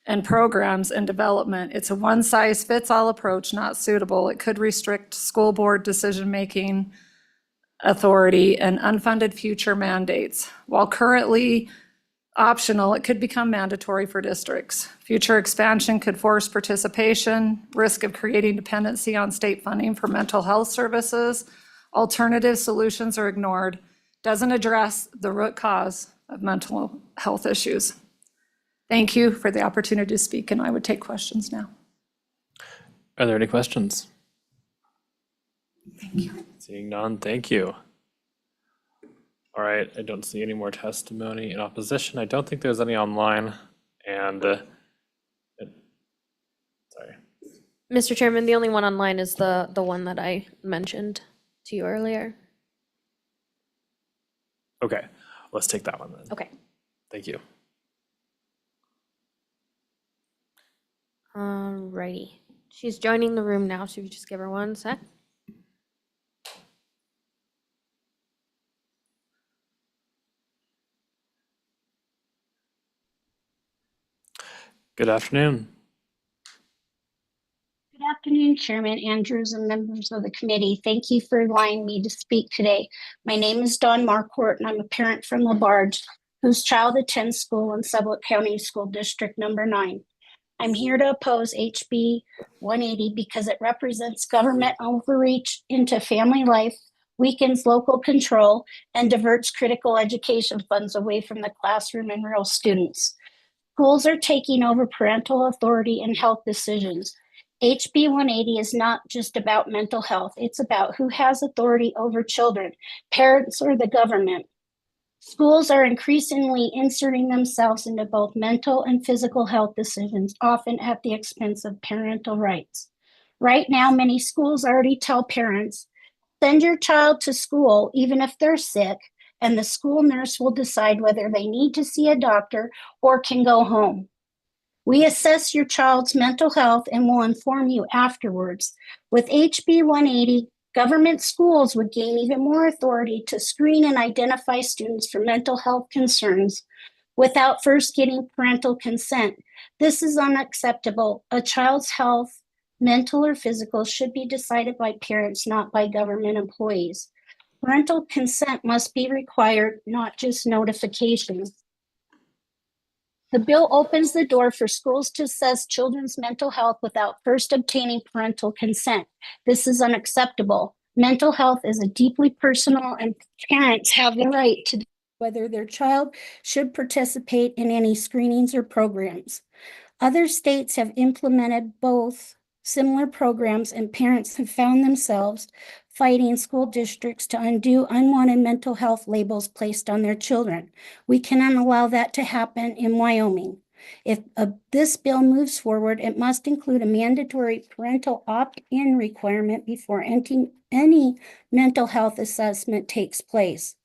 and programs and development. It's a one-size-fits-all approach, not suitable. It could restrict school board decision-making authority and unfunded future mandates. While currently optional, it could become mandatory for districts. Future expansion could force participation, risk of creating dependency on state funding for mental health services. Alternative solutions are ignored. Doesn't address the root cause of mental health issues. Thank you for the opportunity to speak, and I would take questions now. Are there any questions? Thank you. Seeing none, thank you. All right, I don't see any more testimony in opposition. I don't think there's any online, and, sorry. Mr. Chairman, the only one online is the one that I mentioned to you earlier. Okay, let's take that one then. Okay. Thank you. Alrighty. She's joining the room now, so you just give her 1 sec. Good afternoon. Good afternoon, Chairman Andrews and members of the committee. Thank you for allowing me to speak today. My name is Dawn Marquardt, and I'm a parent from LaBarge whose child attends school in Sublette County School District Number 9. I'm here to oppose HB 180 because it represents government overreach into family life, weakens local control, and diverts critical education funds away from the classroom and real students. Schools are taking over parental authority in health decisions. HB 180 is not just about mental health. It's about who has authority over children, parents or the government. Schools are increasingly inserting themselves into both mental and physical health decisions, often at the expense of parental rights. Right now, many schools already tell parents, send your child to school even if they're sick, and the school nurse will decide whether they need to see a doctor or can go home. We assess your child's mental health and will inform you afterwards. With HB 180, government schools would gain even more authority to screen and identify students for mental health concerns without first getting parental consent. This is unacceptable. A child's health, mental or physical, should be decided by parents, not by government employees. Parental consent must be required, not just notification. The bill opens the door for schools to assess children's mental health without first obtaining parental consent. This is unacceptable. Mental health is a deeply personal, and parents have the right to decide whether their child should participate in any screenings or programs. Other states have implemented both similar programs, and parents have found themselves fighting school districts to undo unwanted mental health labels placed on their children. We cannot allow that to happen in Wyoming. If this bill moves forward, it must include a mandatory parental opt-in requirement before any mental health assessment takes place.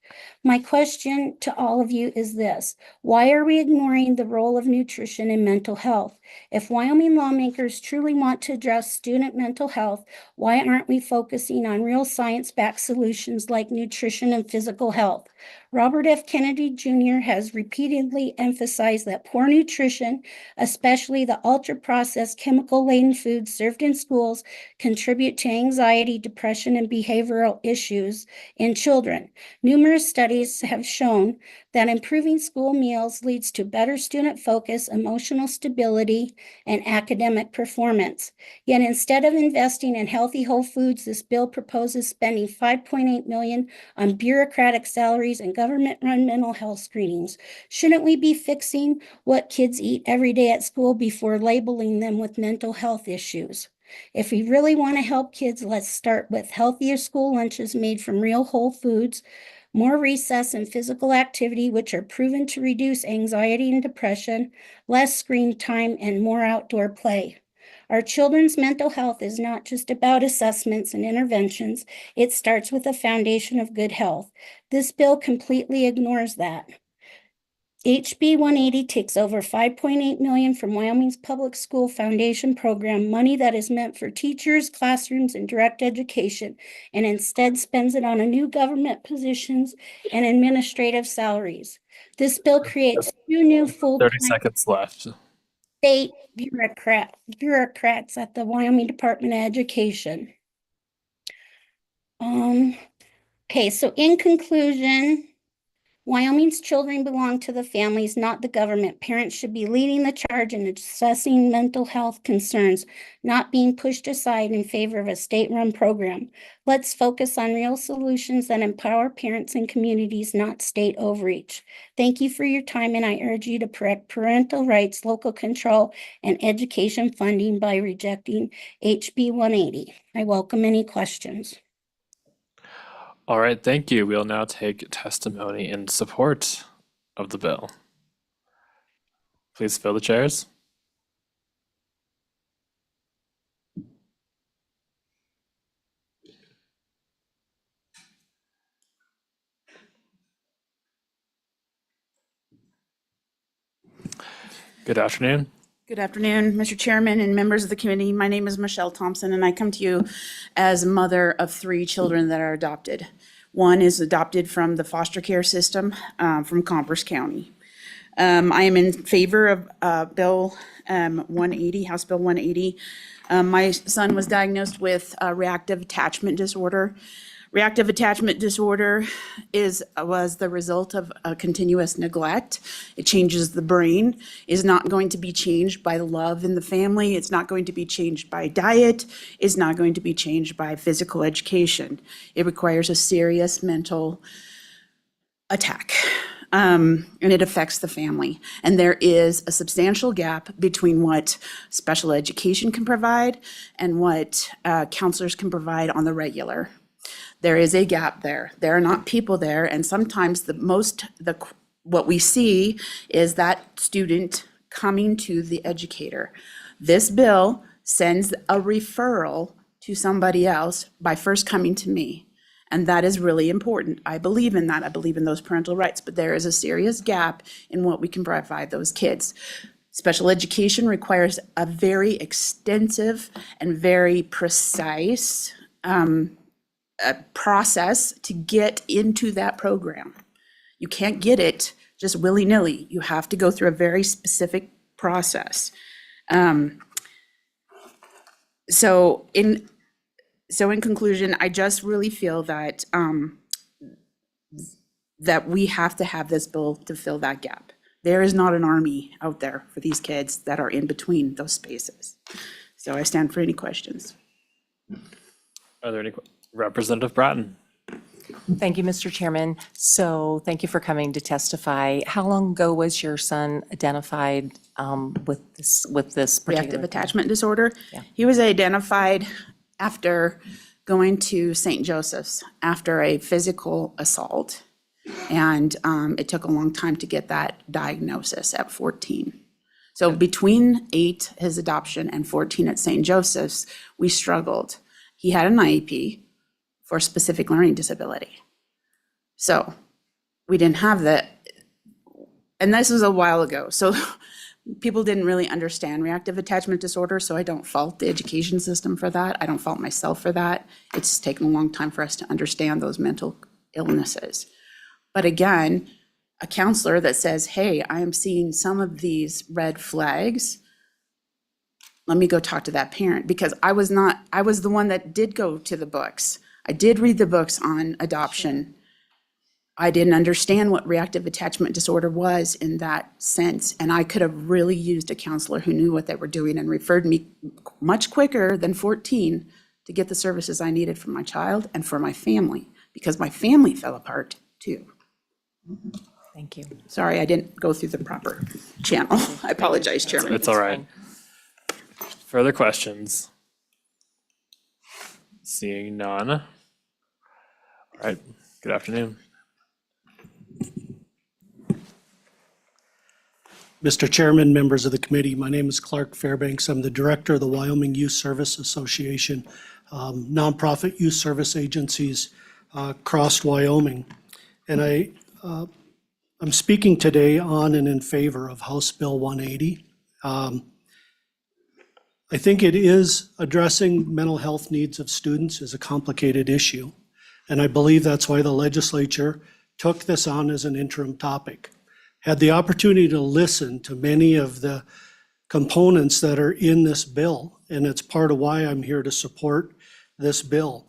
My question to all of you is this: why are we ignoring the role of nutrition in mental health? If Wyoming lawmakers truly want to address student mental health, why aren't we focusing on real science-backed solutions like nutrition and physical health? Robert F. Kennedy Jr. has repeatedly emphasized that poor nutrition, especially the ultra-processed chemical-laden foods served in schools, contribute to anxiety, depression, and behavioral issues in children. Numerous studies have shown that improving school meals leads to better student focus, emotional stability, and academic performance. Yet instead of investing in healthy whole foods, this bill proposes spending $5.8 million on bureaucratic salaries and government-run mental health screenings. Shouldn't we be fixing what kids eat every day at school before labeling them with mental health issues? If we really want to help kids, let's start with healthier school lunches made from real whole foods, more recess and physical activity, which are proven to reduce anxiety and depression, less screen time, and more outdoor play. Our children's mental health is not just about assessments and interventions. It starts with a foundation of good health. This bill completely ignores that. HB 180 takes over 5.8 million from Wyoming's Public School Foundation program, money that is meant for teachers, classrooms, and direct education, and instead spends it on a new government positions and administrative salaries. This bill creates 2 new 30 full-time seconds left. state bureaucrats at the Wyoming Department of Education. Okay, so in conclusion, Wyoming's children belong to the families, not the government. Parents should be leading the charge in assessing mental health concerns, not being pushed aside in favor of a state-run program. Let's focus on real solutions that empower parents and communities, not state overreach. Thank you for your time, and I urge you to correct parental rights, local control, and education funding by rejecting HB 180. I welcome any questions. All right, thank you. We'll now take testimony in support of the bill. Please fill the chairs. Good afternoon. Good afternoon, Mr. Chairman and members of the committee. My name is Michelle Thompson, and I come to you as a mother of 3 children that are adopted. One is adopted from the foster care system from Commerce County. I am in favor of Bill 180, House Bill 180. My son was diagnosed with reactive attachment disorder. Reactive attachment disorder was the result of a continuous neglect. It changes the brain, is not going to be changed by love in the family. It's not going to be changed by diet. It's not going to be changed by physical education. It requires a serious mental attack. And it affects the family. And there is a substantial gap between what special education can provide and what counselors can provide on the regular. There is a gap there. There are not people there, and sometimes what we see is that student coming to the educator. This bill sends a referral to somebody else by first coming to me, and that is really important. I believe in that. I believe in those parental rights, but there is a serious gap in what we can provide those kids. Special education requires a very extensive and very precise process to get into that program. You can't get it just willy-nilly. You have to go through a very specific process. So in conclusion, I just really feel that that we have to have this bill to fill that gap. There is not an army out there for these kids that are in between those spaces. So I stand for any questions. Are there any Representative Bratton? Thank you, Mr. Chairman. So thank you for coming to testify. How long ago was your son identified with this particular? Reactive attachment disorder. Yeah. He was identified after going to St. Joseph's after a physical assault. And it took a long time to get that diagnosis at 14. So between 8, his adoption, and 14 at St. Joseph's, we struggled. He had an IEP for a specific learning disability. So we didn't have that. And this was a while ago. So people didn't really understand reactive attachment disorder. So I don't fault the education system for that. I don't fault myself for that. It's taken a long time for us to understand those mental illnesses. But again, a counselor that says, hey, I am seeing some of these red flags. Let me go talk to that parent, because I was the one that did go to the books. I did read the books on adoption. I didn't understand what reactive attachment disorder was in that sense. And I could have really used a counselor who knew what they were doing and referred me much quicker than 14 to get the services I needed for my child and for my family, because my family fell apart too. Thank you. Sorry, I didn't go through the proper channel. I apologize, Chairman. It's all right. Further questions? Seeing none. All right, good afternoon. Mr. Chairman, members of the committee, my name is Clark Fairbanks. I'm the director of the Wyoming Youth Service Association, nonprofit youth service agencies across Wyoming. And I'm speaking today on and in favor of House Bill 180. I think it is addressing mental health needs of students is a complicated issue. And I believe that's why the legislature took this on as an interim topic. Had the opportunity to listen to many of the components that are in this bill, and it's part of why I'm here to support this bill.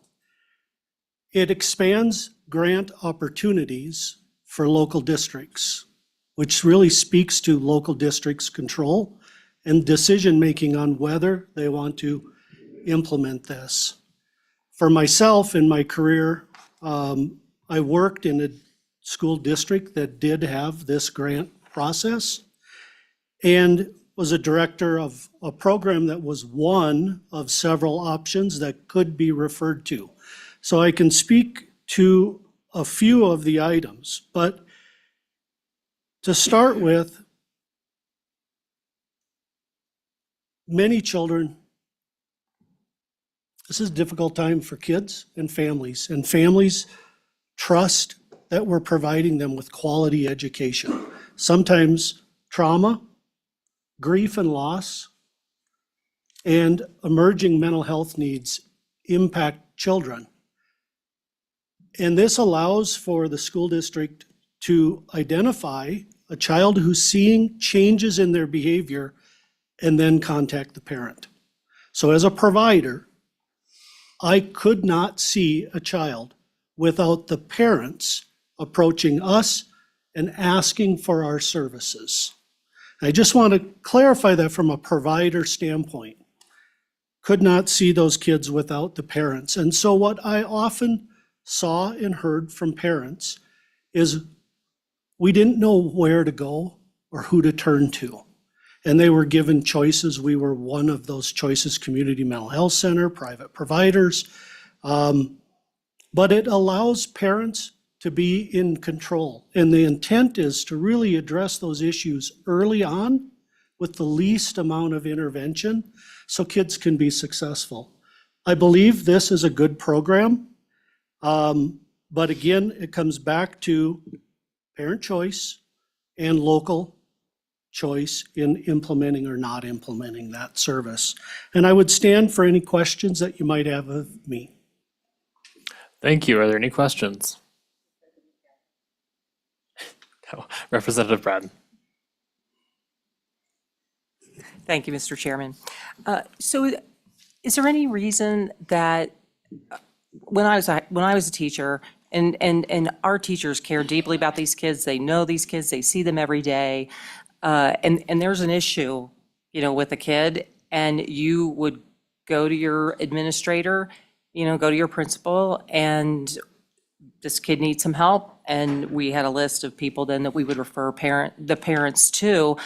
It expands grant opportunities for local districts, which really speaks to local districts' control and decision-making on whether they want to implement this. For myself in my career, I worked in a school district that did have this grant process and was a director of a program that was one of several options that could be referred to. So I can speak to a few of the items, but to start with, many children, this is a difficult time for kids and families trust that we're providing them with quality education. Sometimes trauma, grief and loss, and emerging mental health needs impact children. And this allows for the school district to identify a child who's seeing changes in their behavior and then contact the parent. So as a provider, I could not see a child without the parents approaching us and asking for our services. I just want to clarify that from a provider standpoint. Could not see those kids without the parents. And so what I often saw and heard from parents is we didn't know where to go or who to turn to. And they were given choices. We were one of those choices: community mental health center, private providers. But it allows parents to be in control. And the intent is to really address those issues early on with the least amount of intervention so kids can be successful. I believe this is a good program. But again, it comes back to parent choice and local choice in implementing or not implementing that service. And I would stand for any questions that you might have of me. Thank you. Are there any questions? No. Representative Braden. Thank you, Mr. Chairman. So is there any reason that when I was a teacher, and our teachers care deeply about these kids, they know these kids, they see them every day, and there's an issue, with a kid, and you would go to your administrator, go to your principal, and this kid needs some help, and we had a list of people then that we would refer the parents to.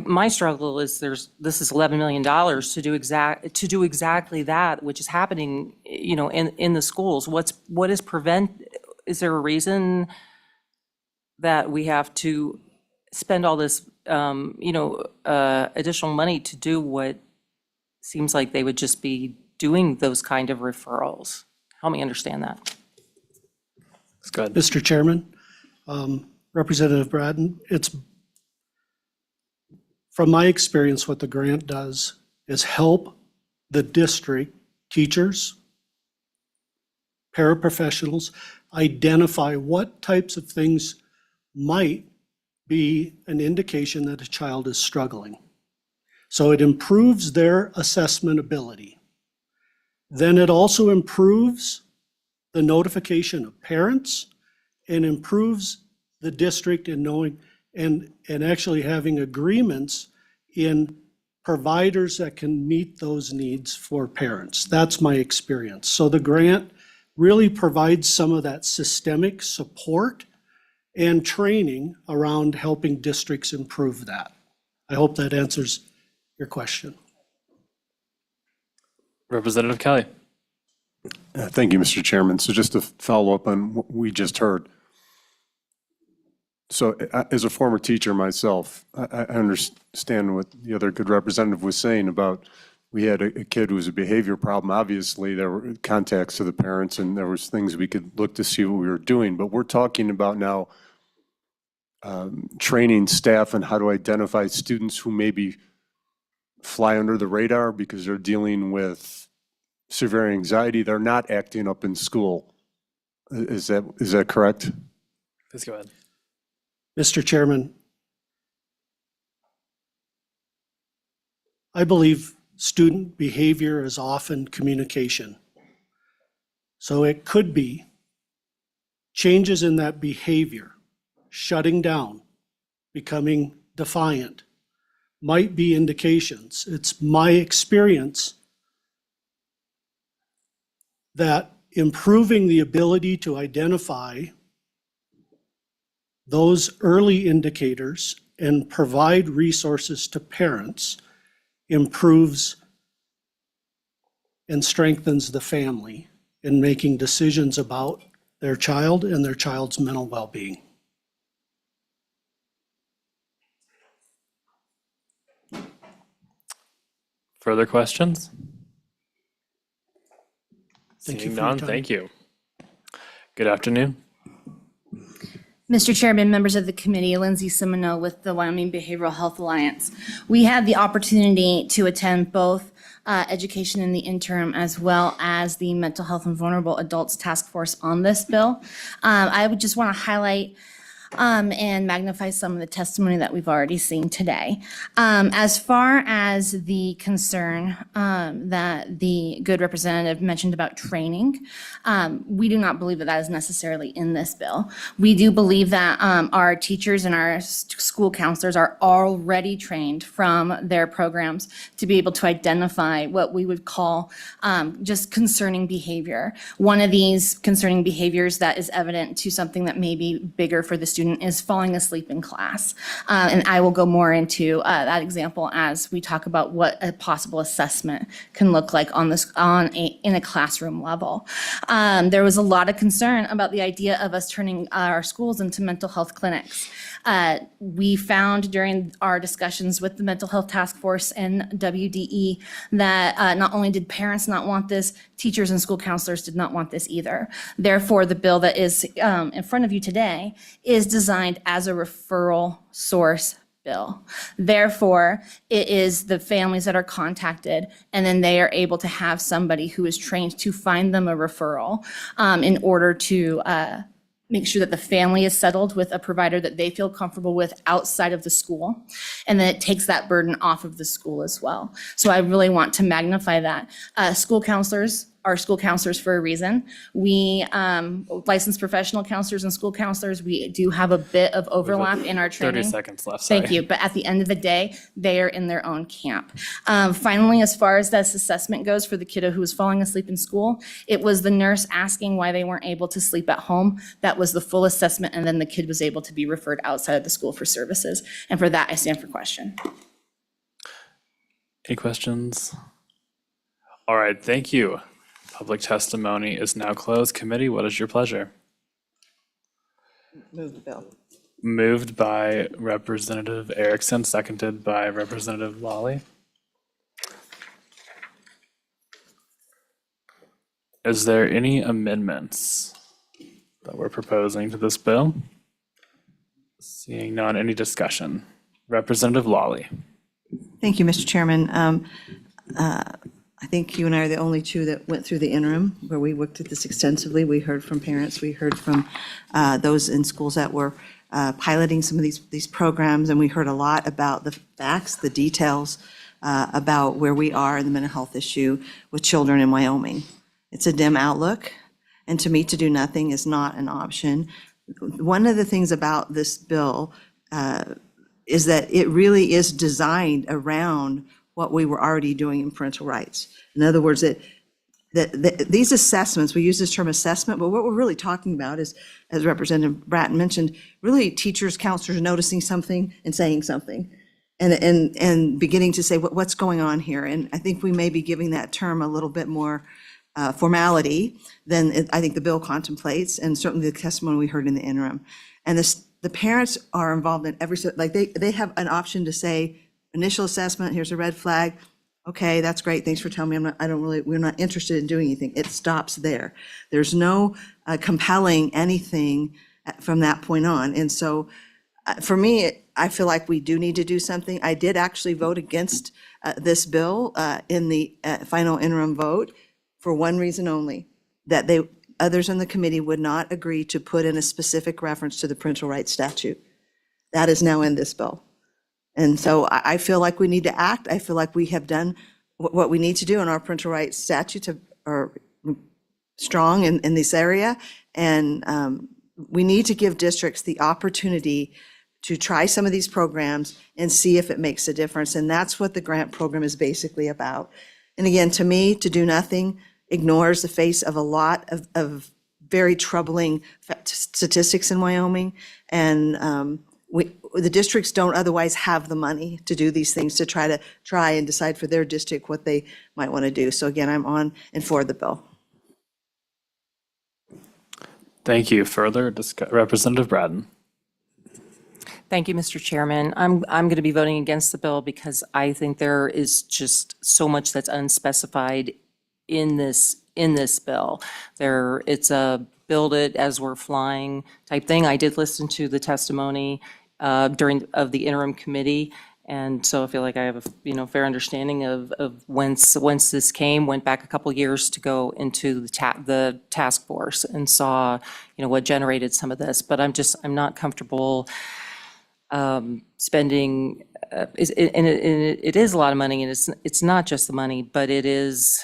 My struggle is this is $11 million to do exactly that, which is happening, in the schools. Is there a reason that we have to spend all this, additional money to do what seems like they would just be doing those kind of referrals? Help me understand that. That's good. Mr. Chairman, Representative Braden, from my experience, what the grant does is help the district teachers, paraprofessionals, identify what types of things might be an indication that a child is struggling. So it improves their assessment ability. Then it also improves the notification of parents and improves the district in knowing and actually having agreements in providers that can meet those needs for parents. That's my experience. So the grant really provides some of that systemic support and training around helping districts improve that. I hope that answers your question. Representative Kelly. Thank you, Mr. Chairman. So just to follow up on what we just heard. So as a former teacher myself, I understand what the other good representative was saying about we had a kid who was a behavior problem. Obviously, there were contacts to the parents and there was things we could look to see what we were doing. But we're talking about now training staff on how to identify students who maybe fly under the radar because they're dealing with severe anxiety. They're not acting up in school. Is that correct? Please go ahead. Mr. Chairman, I believe student behavior is often communication. So it could be changes in that behavior, shutting down, becoming defiant, might be indications. It's my experience that improving the ability to identify those early indicators and provide resources to parents improves and strengthens the family in making decisions about their child and their child's mental well-being. Further questions? Thank you Seeing for your none, time. thank you. Good afternoon. Mr. Chairman, members of the committee, Lindsay Simoneau with the Wyoming Behavioral Health Alliance. We had the opportunity to attend both education in the interim as well as the Mental Health and Vulnerable Adults Task Force on this bill. I would just want to highlight and magnify some of the testimony that we've already seen today. As far as the concern that the good representative mentioned about training, we do not believe that that is necessarily in this bill. We do believe that our teachers and our school counselors are already trained from their programs to be able to identify what we would call just concerning behavior. One of these concerning behaviors that is evident to something that may be bigger for the student is falling asleep in class. And I will go more into that example as we talk about what a possible assessment can look like in a classroom level. There was a lot of concern about the idea of us turning our schools into mental health clinics. We found during our discussions with the Mental Health Task Force and WDE that not only did parents not want this, teachers and school counselors did not want this either. Therefore, the bill that is in front of you today is designed as a referral source bill. Therefore, it is the families that are contacted, and then they are able to have somebody who is trained to find them a referral in order to make sure that the family is settled with a provider that they feel comfortable with outside of the school. And then it takes that burden off of the school as well. So I really want to magnify that. School counselors are school counselors for a reason. We, licensed professional counselors and school counselors, we do have a bit of overlap in our training. 30 seconds left, sorry. Thank you. But at the end of the day, they are in their own camp. Finally, as far as this assessment goes for the kiddo who was falling asleep in school, it was the nurse asking why they weren't able to sleep at home. That was the full assessment, and then the kid was able to be referred outside of the school for services. And for that, I stand for question. Any questions? All right, thank you. Public testimony is now closed. Committee, what is your pleasure? Move the bill. Moved by Representative Erickson, seconded by Representative Lawley. Is there any amendments that we're proposing to this bill? Seeing none, any discussion? Representative Lawley. Thank you, Mr. Chairman. I think you and I are the only two that went through the interim where we looked at this extensively. We heard from parents, we heard from those in schools that were piloting some of these programs, and we heard a lot about the facts, the details about where we are in the mental health issue with children in Wyoming. It's a dim outlook, and to me, to do nothing is not an option. One of the things about this bill is that it really is designed around what we were already doing in parental rights. In other words, that these assessments, we use this term assessment, but what we're really talking about is, as Representative Bratton mentioned, really teachers, counselors noticing something and saying something, and beginning to say what's going on here. And I think we may be giving that term a little bit more formality than I think the bill contemplates, and certainly the testimony we heard in the interim. And the parents are involved in every, like they have an option to say, initial assessment, here's a red flag. Okay, that's great. Thanks for telling me. We're not interested in doing anything. It stops there. There's no compelling anything from that point on. And so For me, I feel like we do need to do something. I did actually vote against this bill in the final interim vote for one reason only, that others on the committee would not agree to put in a specific reference to the parental rights statute. That is now in this bill. And so I feel like we need to act. I feel like we have done what we need to do, and our parental rights statutes are strong in this area. And we need to give districts the opportunity to try some of these programs and see if it makes a difference. And that's what the grant program is basically about. And again, to me, to do nothing ignores the face of a lot of very troubling statistics in Wyoming. And the districts don't otherwise have the money to do these things, to try and decide for their district what they might want to do. So again, I'm on and for the bill. Thank you. Further Representative Braden. Thank you, Mr. Chairman. I'm going to be voting against the bill because I think there is just so much that's unspecified in this bill. It's a build it as we're flying type thing. I did listen to the testimony of the interim committee, and so I feel like I have a fair understanding of once this went back a couple years to go into the task force and saw what generated some of this. But I'm not comfortable spending. It is a lot of money, and it's not just the money, but it is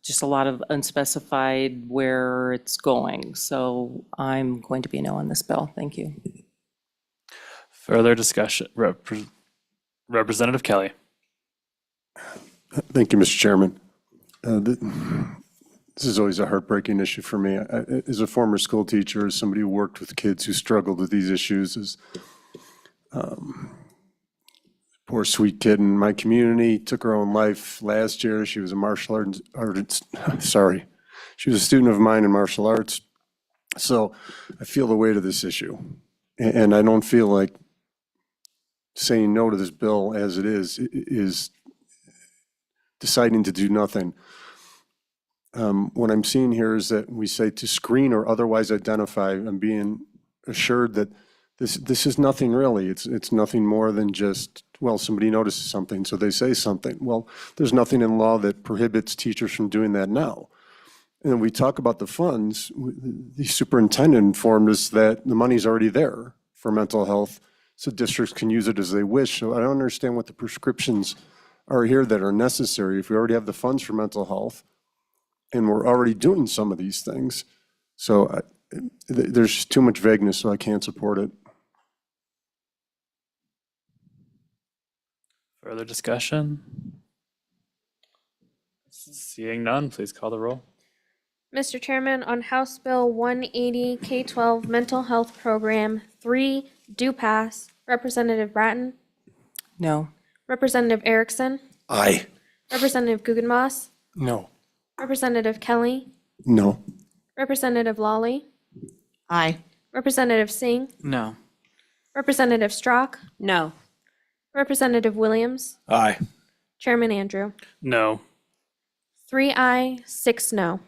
just a lot of unspecified where it's going. So I'm going to be a no on this bill. Thank you. Further discussion. Representative Kelly. Thank you, Mr. Chairman. This is always a heartbreaking issue for me. As a former school teacher, as somebody who worked with kids who struggled with these issues, as poor sweet kid in my community took her own life last year. She was a martial artist, she was a student of mine in martial arts. So I feel the weight of this issue. And I don't feel like saying no to this bill as it is deciding to do nothing. What I'm seeing here is that we say to screen or otherwise identify. I'm being assured that this is nothing really. It's nothing more than just, well, somebody notices something, so they say something. Well, there's nothing in law that prohibits teachers from doing that now. And when we talk about the funds, the superintendent informed us that the money's already there for mental health, so districts can use it as they wish. So I don't understand what the prescriptions are here that are necessary if we already have the funds for mental health and we're already doing some of these things. So there's just too much vagueness, so I can't support it. Further discussion? Seeing none, please call the roll. Mr. Chairman, on House Bill 180 K-12 Mental Health Program 3 do pass. Representative Bratton? No. Representative Erickson? Aye. Representative Guggenmoss? No. Representative Kelly? No. Representative Lawley? Aye. Representative Singh? No. Representative Strock? No. Representative Williams? Aye. Chairman Andrew? No. 3 aye, 6 no.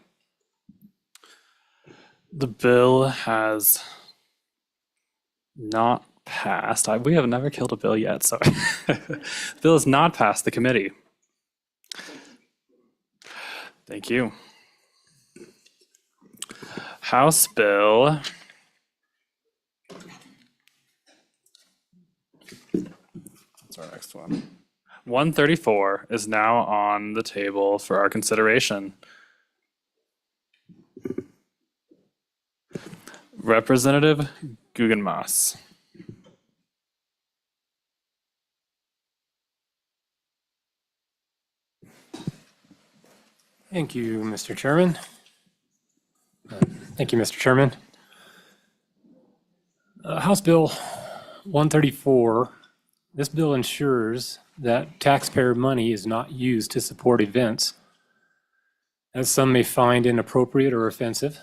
The bill has not passed. We have never killed a bill yet, so the bill has not passed the committee. Thank you. House Bill. What's our next one? 134 is now on the table for our consideration. Representative Guggenmoss. Thank you, Mr. Chairman. Thank you, Mr. Chairman. House Bill 134, this bill ensures that taxpayer money is not used to support events, as some may find inappropriate or offensive,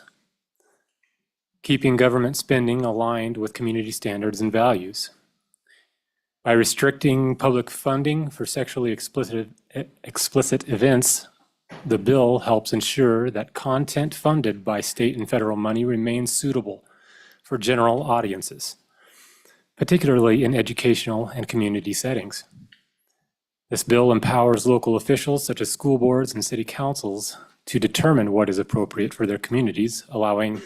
keeping government spending aligned with community standards and values. By restricting public funding for sexually explicit events, the bill helps ensure that content funded by state and federal money remains suitable for general audiences. particularly in educational and community settings. This bill empowers local officials such as school boards and city councils to determine what is appropriate for their communities, allowing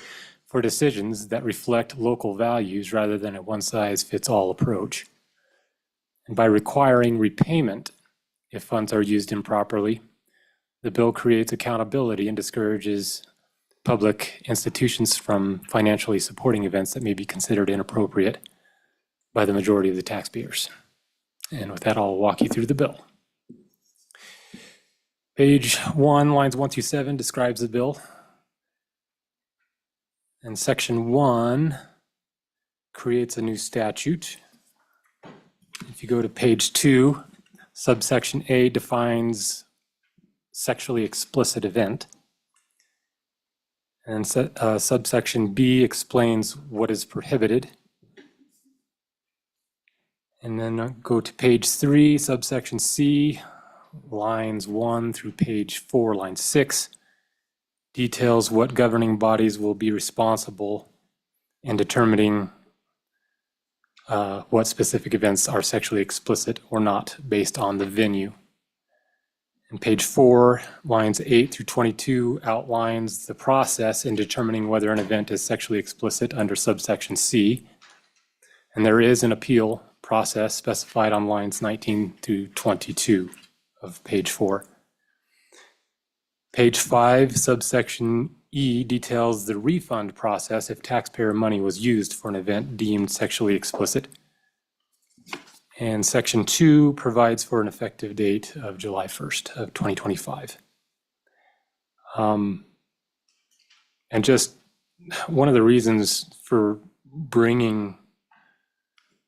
for decisions that reflect local values rather than a one-size-fits-all approach. And by requiring repayment if funds are used improperly, the bill creates accountability and discourages public institutions from financially supporting events that may be considered inappropriate by the majority of the taxpayers. And with that, I'll walk you through the bill. Page 1, lines 1 through 7 describes the bill. And section 1 creates a new statute. If you go to page 2, subsection A defines sexually explicit event. And subsection B explains what is prohibited. And then go to page 3, subsection C, lines 1 through page 4, line 6, details what governing bodies will be responsible in determining what specific events are sexually explicit or not based on the venue. And page 4, lines 8 through 22 outlines the process in determining whether an event is sexually explicit under subsection C. And there is an appeal process specified on lines 19 through 22 of page 4. Page 5, subsection E details the refund process if taxpayer money was used for an event deemed sexually explicit. And section 2 provides for an effective date of July 1st of 2025. And just one of the reasons for bringing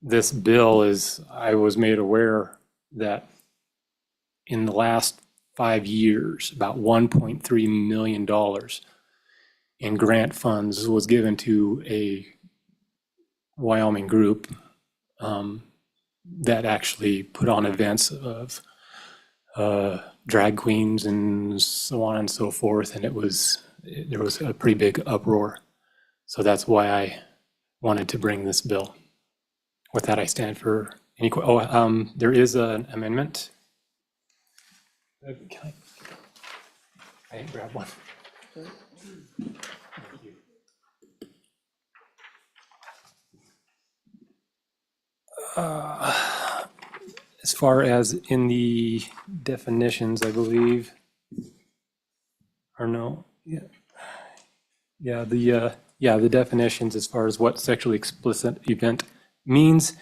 this bill is I was made aware that in the last 5 years, about $1.3 million in grant funds was given to a Wyoming group that actually put on events of drag queens and so on and so forth, and there was a pretty big uproar. So that's why I wanted to bring this bill. With that, I stand for any, there is an amendment. Can I grab one? As far as in the definitions, I believe, or no, the definitions as far as what sexually explicit event means.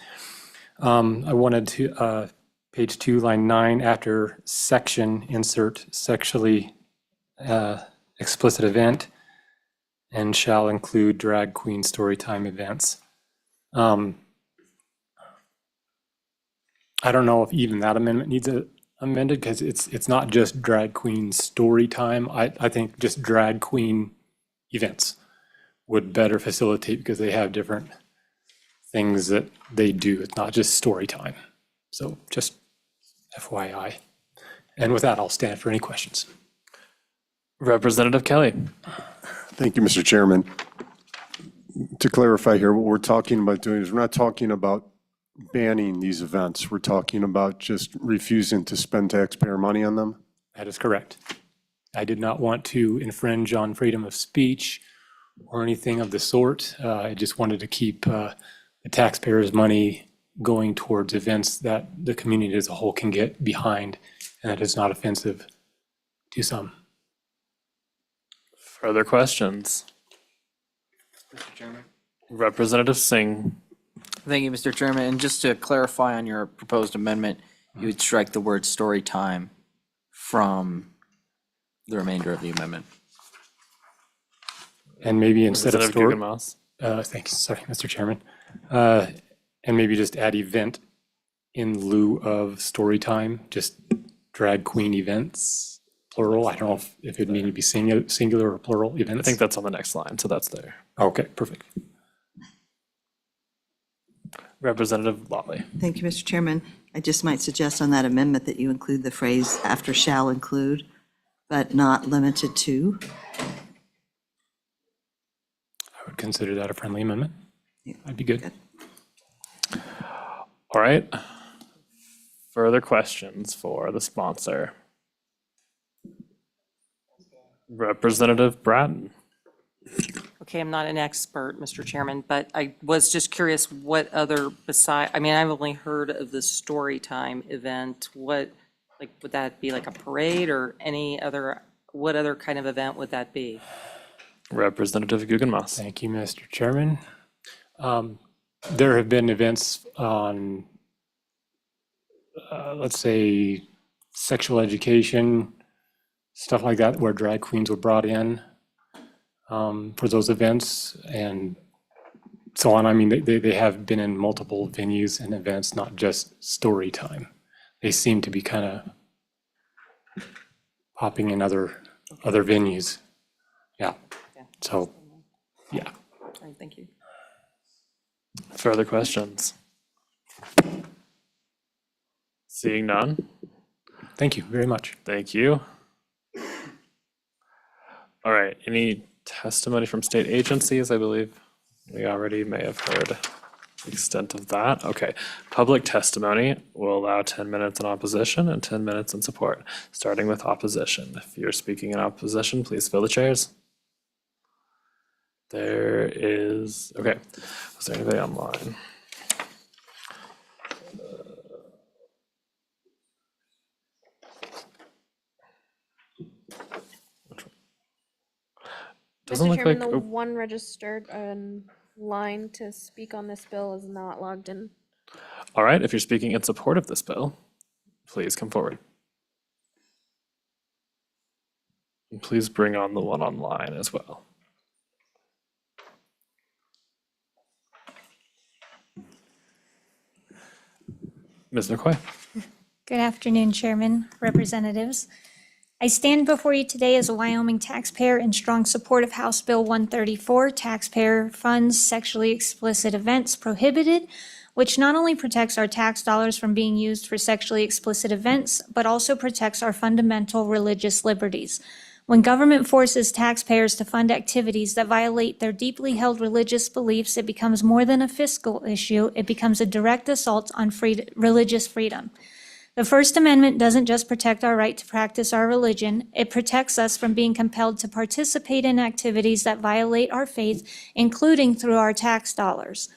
I wanted to, page 2, line 9, after section, insert sexually explicit event and shall include drag queen storytime events. I don't know if even that amendment needs amended because it's not just drag queen story time. I think just drag queen events would better facilitate because they have different things that they do. It's not just story time. So just FYI. And with that, I'll stand for any questions. Representative Kelly. Thank you, Mr. Chairman. To clarify here, what we're talking about doing is we're not talking about banning these events. We're talking about just refusing to spend taxpayer money on them. That is correct. I did not want to infringe on freedom of speech or anything of the sort. I just wanted to keep the taxpayers' money going towards events that the community as a whole can get behind, and that is not offensive to some. Further questions? Mr. Chairman. Representative Singh. Thank you, Mr. Chairman. And just to clarify on your proposed amendment, you would strike the word story time from the remainder of the amendment. And maybe instead of story, Guggenmouse. thanks, sorry, Mr. Chairman. And maybe just add event in lieu of story time, just drag queen events, plural. I don't know if it need to be singular or plural events. I think that's on the next line, so that's there. Okay, perfect. Representative Lawley. Thank you, Mr. Chairman. I just might suggest on that amendment that you include the phrase after shall include, but not limited to. I would consider that a friendly amendment. That'd be good. All right. Further questions for the sponsor? Representative Bratton. Okay, I'm not an expert, Mr. Chairman, but I was just curious what other I mean, I've only heard of the story time event. What, like, would that be like a parade or any other, what other kind of event would that be? Representative Guggenmoss. Thank you, Mr. Chairman. There have been events on, let's say, sexual education, stuff like that, where drag queens were brought in for those events and so on. I mean, they have been in multiple venues and events, not just story time. They seem to be kind of popping in other venues. Yeah. So, yeah. All right, thank you. Further questions? Seeing none? Thank you very much. Thank you. All right, any testimony from state agencies? I believe we already may have heard the extent of that. Okay, public testimony will allow 10 minutes in opposition and 10 minutes in support, starting with opposition. If you're speaking in opposition, please fill the chairs. There is, okay, is there anybody online? Doesn't Mr. look Chairman, like, the oh, one registered line to speak on this bill is not logged in. all right, if you're speaking in support of this bill, please come forward. And please bring on the one online as well. Ms. McCoy. Good afternoon, Chairman, Representatives. I stand before you today as a Wyoming taxpayer in strong support of House Bill 134, Taxpayer Funds Sexually Explicit Events Prohibited, which not only protects our tax dollars from being used for sexually explicit events, but also protects our fundamental religious liberties. When government forces taxpayers to fund activities that violate their deeply held religious beliefs, it becomes more than a fiscal issue, it becomes a direct assault on religious freedom. The First Amendment doesn't just protect our right to practice our religion, it protects us from being compelled to participate in activities that violate our faith, including through our tax dollars.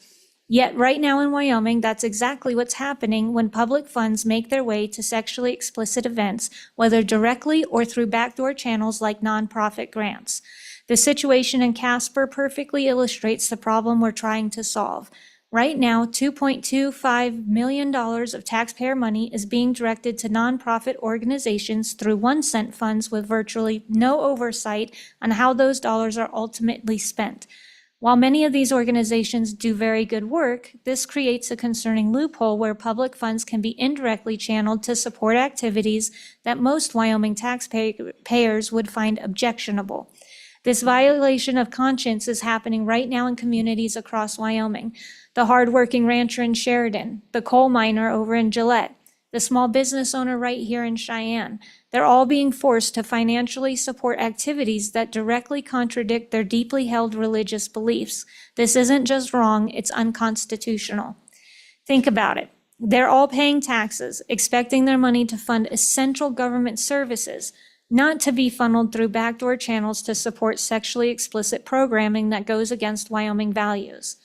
Yet right now in Wyoming, that's exactly what's happening when public funds make their way to sexually explicit events, whether directly or through backdoor channels like nonprofit grants. The situation in Casper perfectly illustrates the problem we're trying to solve. Right now, $2.25 million of taxpayer money is being directed to nonprofit organizations through 1 cent funds with virtually no oversight on how those dollars are ultimately spent. While many of these organizations do very good work, this creates a concerning loophole where public funds can be indirectly channeled to support activities that most Wyoming taxpayers would find objectionable. This violation of conscience is happening right now in communities across Wyoming. The hardworking rancher in Sheridan, the coal miner over in Gillette, the small business owner right here in Cheyenne. They're all being forced to financially support activities that directly contradict their deeply held religious beliefs. This isn't just wrong, it's unconstitutional. Think about it. They're all paying taxes, expecting their money to fund essential government services, not to be funneled through backdoor channels to support sexually explicit programming that goes against Wyoming values.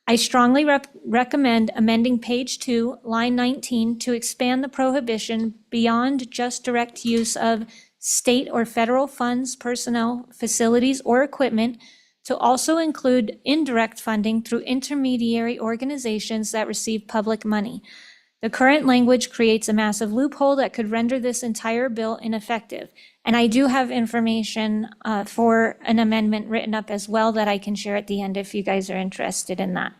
I strongly recommend amending page 2, line 19, to expand the prohibition beyond just direct use of state or federal funds, personnel, facilities, or equipment to also include indirect funding through intermediary organizations that receive public money. The current language creates a massive loophole that could render this entire bill ineffective. And I do have information for an amendment written up as well that I can share at the end if you guys are interested in that.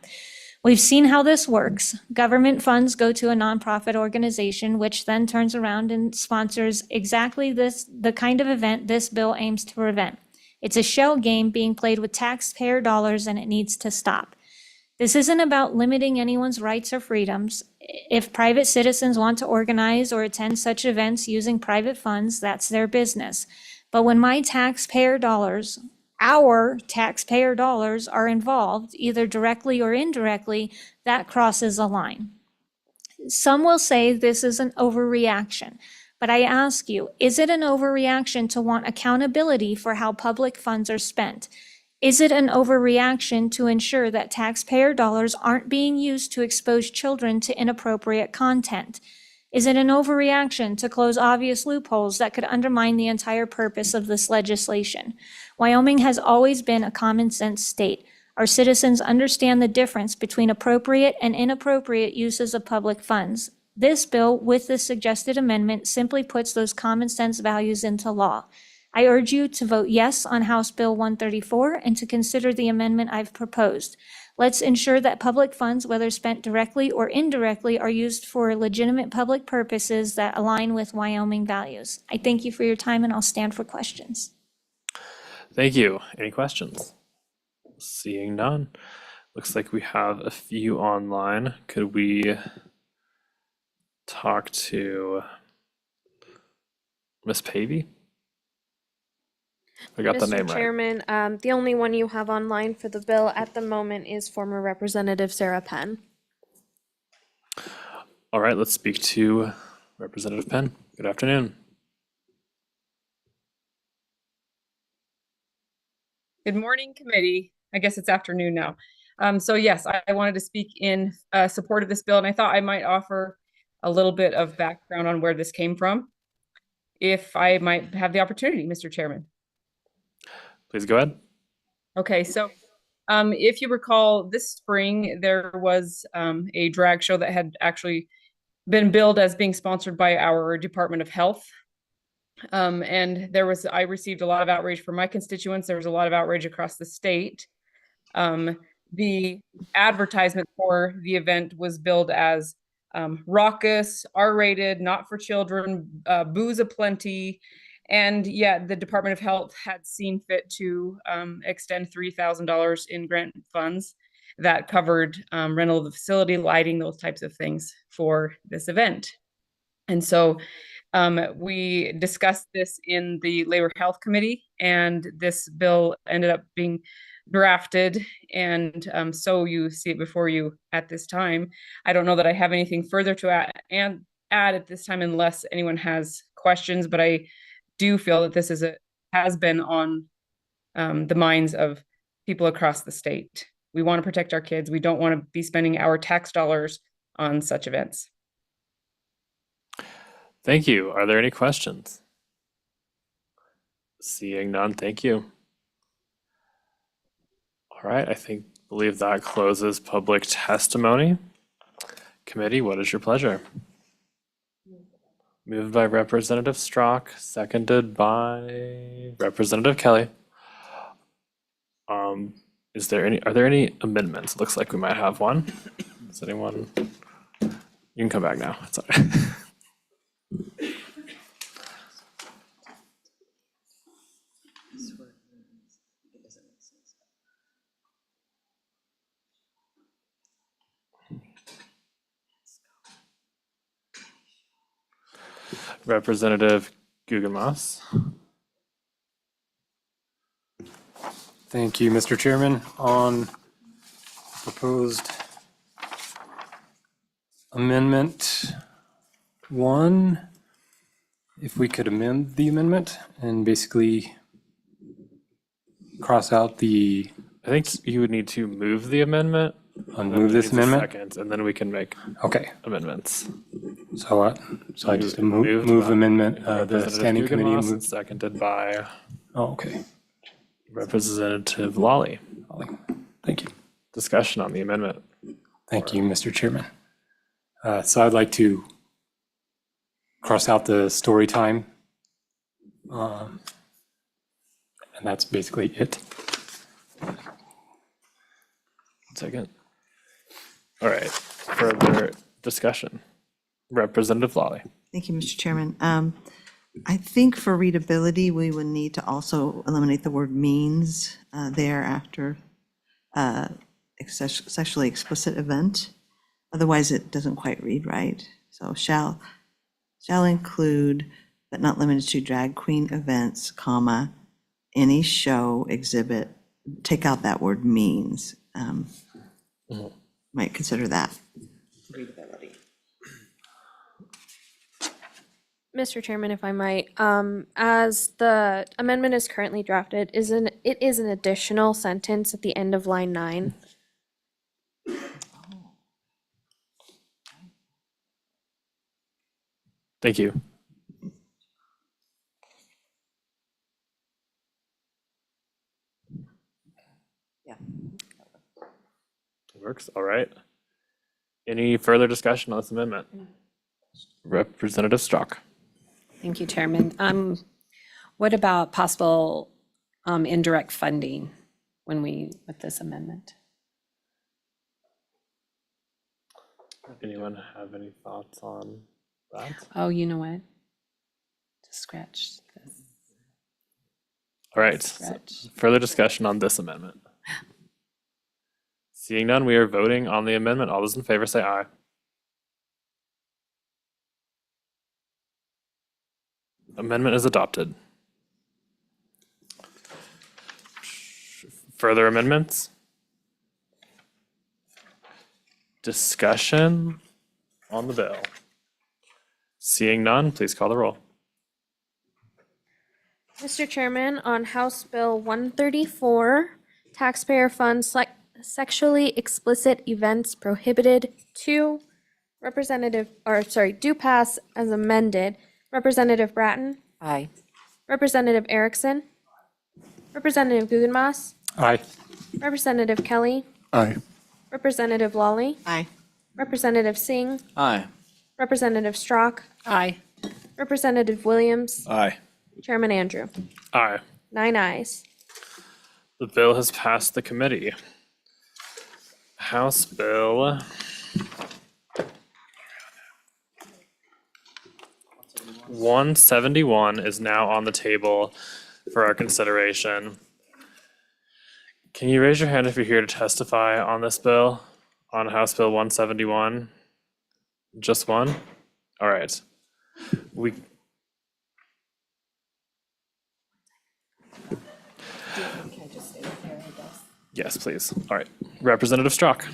We've seen how this works. Government funds go to a nonprofit organization, which then turns around and sponsors exactly the kind of event this bill aims to prevent. It's a shell game being played with taxpayer dollars, and it needs to stop. This isn't about limiting anyone's rights or freedoms. If private citizens want to organize or attend such events using private funds, that's their business. But when my taxpayer dollars, our taxpayer dollars are involved, either directly or indirectly, that crosses a line. Some will say this is an overreaction, but I ask you, is it an overreaction to want accountability for how public funds are spent? Is it an overreaction to ensure that taxpayer dollars aren't being used to expose children to inappropriate content? Is it an overreaction to close obvious loopholes that could undermine the entire purpose of this legislation? Wyoming has always been a common sense state. Our citizens understand the difference between appropriate and inappropriate uses of public funds. This bill, with the suggested amendment, simply puts those common sense values into law. I urge you to vote yes on House Bill 134 and to consider the amendment I've proposed. Let's ensure that public funds, whether spent directly or indirectly, are used for legitimate public purposes that align with Wyoming values. I thank you for your time, and I'll stand for questions. Thank you. Any questions? Seeing none. Looks like we have a few online. Could we talk to Ms. Pavey? I got the name Mr. right. Chairman, the only one you have online for the bill at the moment is former Representative Sarah Penn. All right, let's speak to Representative Penn. Good afternoon. Good morning, committee. I guess it's afternoon now. So yes, I wanted to speak in support of this bill, and I thought I might offer a little bit of background on where this came from, if I might have the opportunity, Mr. Chairman. Please go ahead. Okay, so if you recall, this spring there was a drag show that had actually been billed as being sponsored by our Department of Health. And I received a lot of outrage from my constituents. There was a lot of outrage across the state. The advertisement for the event was billed as raucous, R-rated, not for children, booze aplenty. And yet the Department of Health had seen fit to extend $3,000 in grant funds that covered rental of the facility, lighting, those types of things for this event. And so we discussed this in the Labor Health Committee, and this bill ended up being drafted. And so you see it before you at this time. I don't know that I have anything further to add at this time unless anyone has questions, but I do feel that this has been on the minds of people across the state. We want to protect our kids. We don't want to be spending our tax dollars on such events. Thank you. Are there any questions? Seeing none, thank you. All right, believe that closes public testimony. Committee, what is your pleasure? Moved by Representative Strzok, seconded by Representative Kelly. Are there any amendments? It looks like we might have one. Is anyone? You can come back now. It's all right. Representative Guggenmoss. Thank you, Mr. Chairman. On proposed Amendment 1, if we could amend the amendment and basically cross out the. I think you would need to move the amendment. Move this amendment? Second, and then we can make amendments. So I just move amendment, the Representative standing committee. Guggenmoss, Move. seconded by Okay. Representative Lawley. Thank you. Discussion on the amendment. Thank you, Mr. Chairman. So I'd like to cross out the story time. And that's basically it. Second. All right, further discusussion. Representative Lawley. Thank you, Mr. Chairman. I think for readability, we would need to also eliminate the word means there after sexually explicit event. Otherwise, it doesn't quite read right. So shall include, but not limited to, drag queen events, comma, any show, exhibit, take out that word means. Might consider that. Readability. Mr. Chairman, if I might, as the amendment is currently drafted, it is an additional sentence at the end of line 9. Thank you. Yeah. Works, all right. Any further discussion on this amendment? Representative Strzok. Thank you, Chairman. What about possible indirect funding with this amendment? Anyone have any thoughts on that? Oh, you know what? Just scratch this. All right, Scratch. further discussion on this amendment. Seeing none, we are voting on the amendment. All those in favor say aye. Amendment is adopted. Further amendments? Discussion on the bill. Seeing none, please call the roll. Mr. Chairman, on House Bill 134, taxpayer funds sexually explicit events prohibited, 2, do pass as amended. Representative Bratton? Aye. Representative Erickson? Representative Guggenmoss? Aye. Representative Kelly? Aye. Representative Lawley? Aye. Representative Singh? Aye. Representative Strzok? Aye. Representative Williams? Aye. Chairman Andrew? Aye. 9 ayes. The bill has passed the committee. House Bill 171 is now on the table for our consideration. Can you raise your hand if you're here to testify on this bill, on House Bill 171? Just one? All right. Yes, please. All right. Representative Strzok.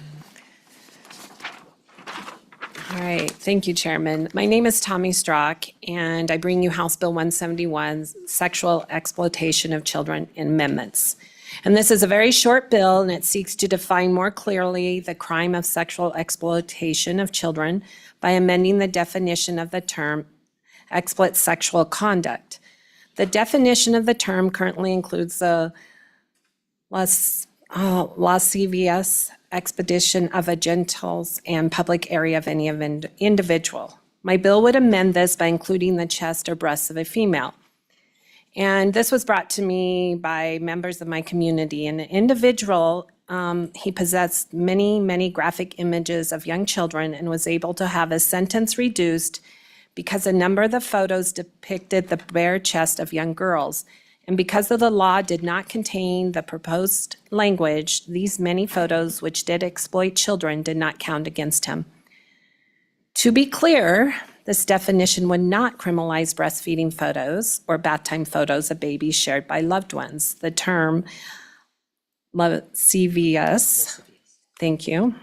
All right, thank you, Chairman. My name is Tommy Strzok, and I bring you House Bill 171, Sexual Exploitation of Children Amendments. And this is a very short bill, and it seeks to define more clearly the crime of sexual exploitation of children by amending the definition of the term explicit sexual conduct. The definition of the term currently includes the lascivious expedition of a genitals and public area of any individual. My bill would amend this by including the chest or breasts of a female. And this was brought to me by members of my community. An individual, he possessed many, many graphic images of young children and was able to have his sentence reduced because a number of the photos depicted the bare chest of young girls. And because of the law did not contain the proposed language, these many photos which did exploit children did not count against him. To be clear, this definition would not criminalize breastfeeding photos or bath time photos of babies shared by loved ones. The term lascivious, thank you,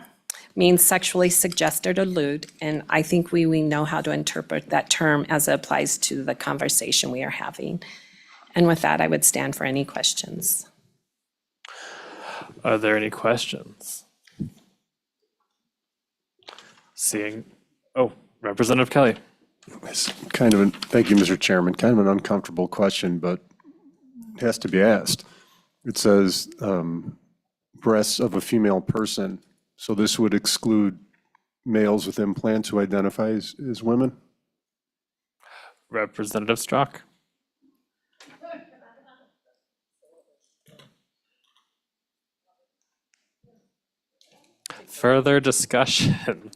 means sexually suggested or lewd, and I think we know how to interpret that term as it applies to the conversation we are having. And with that, I would stand for any questions. Are there any questions? Representative Kelly. It's thank you, Mr. Chairman, kind of an uncomfortable question, but it has to be asked. It says breasts of a female person, so this would exclude males with implants who identify as women? Representative Strzok. Further discussion.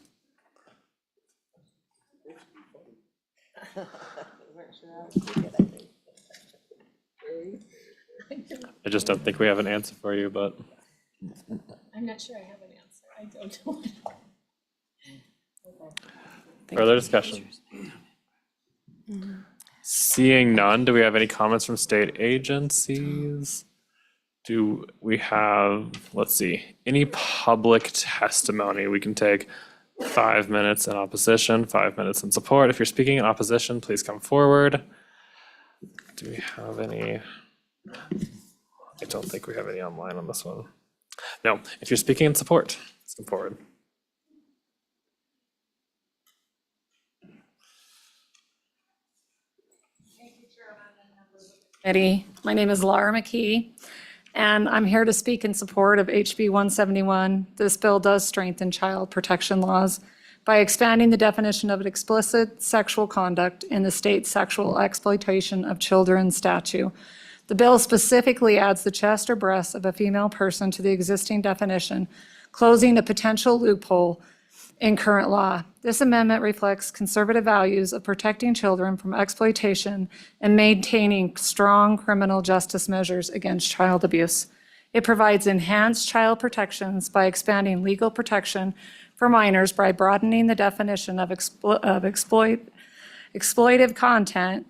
I just don't think we have an answer for you, but I'm not sure I have an answer. I don't know. further discussion. Seeing none, do we have any comments from state agencies? Do we have, let's see, any public testimony we can take 5 minutes in opposition, 5 minutes in support. If you're speaking in opposition, please come forward. Do we have any? I don't think we have any online on this one. No, if you're speaking in support, please come forward. Committee. My name is Laura McKee, and I'm here to speak in support of HB 171. This bill does strengthen child protection laws by expanding the definition of explicit sexual conduct in the state's sexual exploitation of children statute. The bill specifically adds the chest or breasts of a female person to the existing definition, closing a potential loophole in current law. This amendment reflects conservative values of protecting children from exploitation and maintaining strong criminal justice measures against child abuse. It provides enhanced child protections by expanding legal protection for minors by broadening the definition of exploitive content,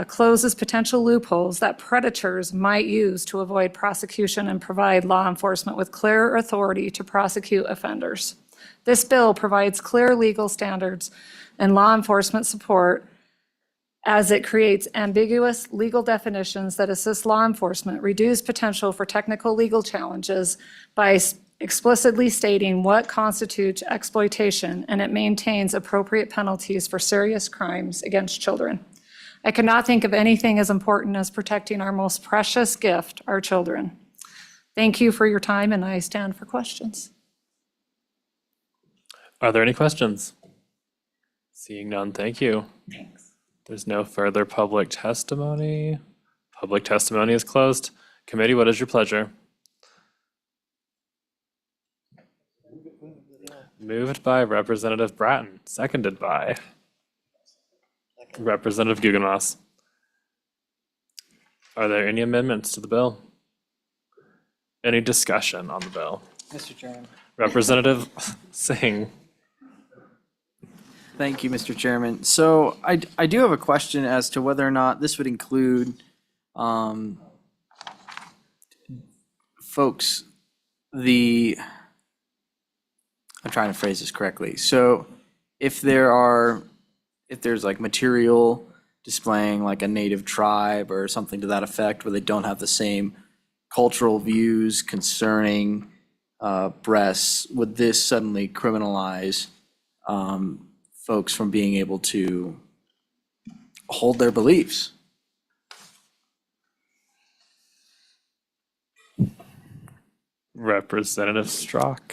closes potential loopholes that predators might use to avoid prosecution and provide law enforcement with clear authority to prosecute offenders. This bill provides clear legal standards and law enforcement support as it creates ambiguous legal definitions that assist law enforcement, reduce potential for technical legal challenges by explicitly stating what constitutes exploitation, and it maintains appropriate penalties for serious crimes against children. I cannot think of anything as important as protecting our most precious gift, our children. Thank you for your time, and I stand for questions. Are there any questions? Seeing none, thank you. Thanks. There's no further public testimony. Public testimony is closed. Committee, what is your pleasure? Moved by Representative Bratton, seconded by Representative Guggenmoss. Are there any amendments to the bill? Any discussion on the bill? Mr. Chairman. Representative Singh. Thank you, Mr. Chairman. So I do have a question as to whether or not this would include folks, I'm trying to phrase this correctly. So if there's like material displaying like a native tribe or something to that effect where they don't have the same cultural views concerning breasts, would this suddenly criminalize folks from being able to hold their beliefs? Representative Strzok.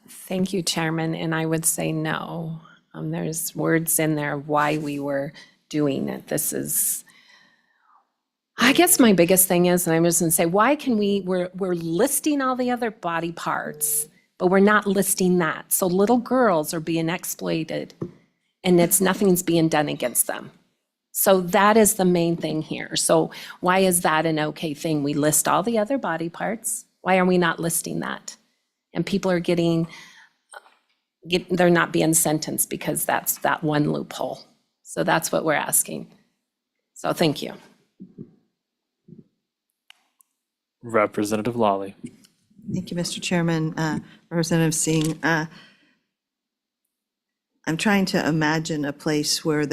Thank you, Chairman, and I would say no. There's words in there why we were doing it. This is, I guess my biggest thing is, and I was going to say, why can we're listing all the other body parts, but we're not listing that. So little girls are being exploited and nothing's being done against them. So that is the main thing here. So why is that an okay thing? We list all the other body parts. Why are we not listing that? And people are they're not being sentenced because that's that one loophole. So that's what we're asking. So thank you. Representative Lawley. Thank you, Mr. Chairman. Representative Singh, I'm trying to imagine a place where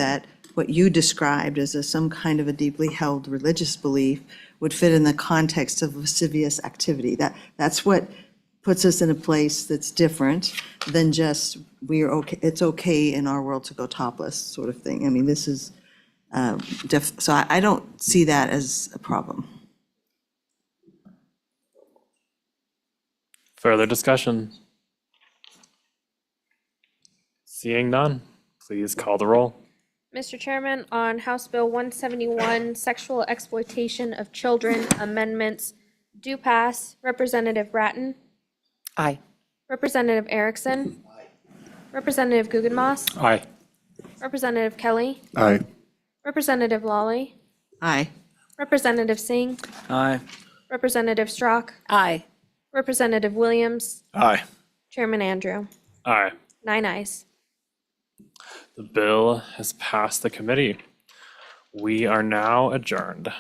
what you described as some kind of a deeply held religious belief would fit in the context of lascivious activity. That's what puts us in a place that's different than just it's okay in our world to go topless sort of thing. I mean, this is, so I don't see that as a problem. Further discussion? Seeing none, please call the roll. Mr. Chairman, on House Bill 171, Sexual Exploitation of Children Amendments do pass. Representative Bratton. Aye. Representative Erickson. Representative Guggenmoss. Aye. Representative Kelly. Aye. Representative Lawley. Aye. Representative Singh. Aye. Representative Strzok. Aye. Representative Williams. Aye. Chairman Andrew. Aye. 9 ayes. The bill has passed the committee. We are now adjourned.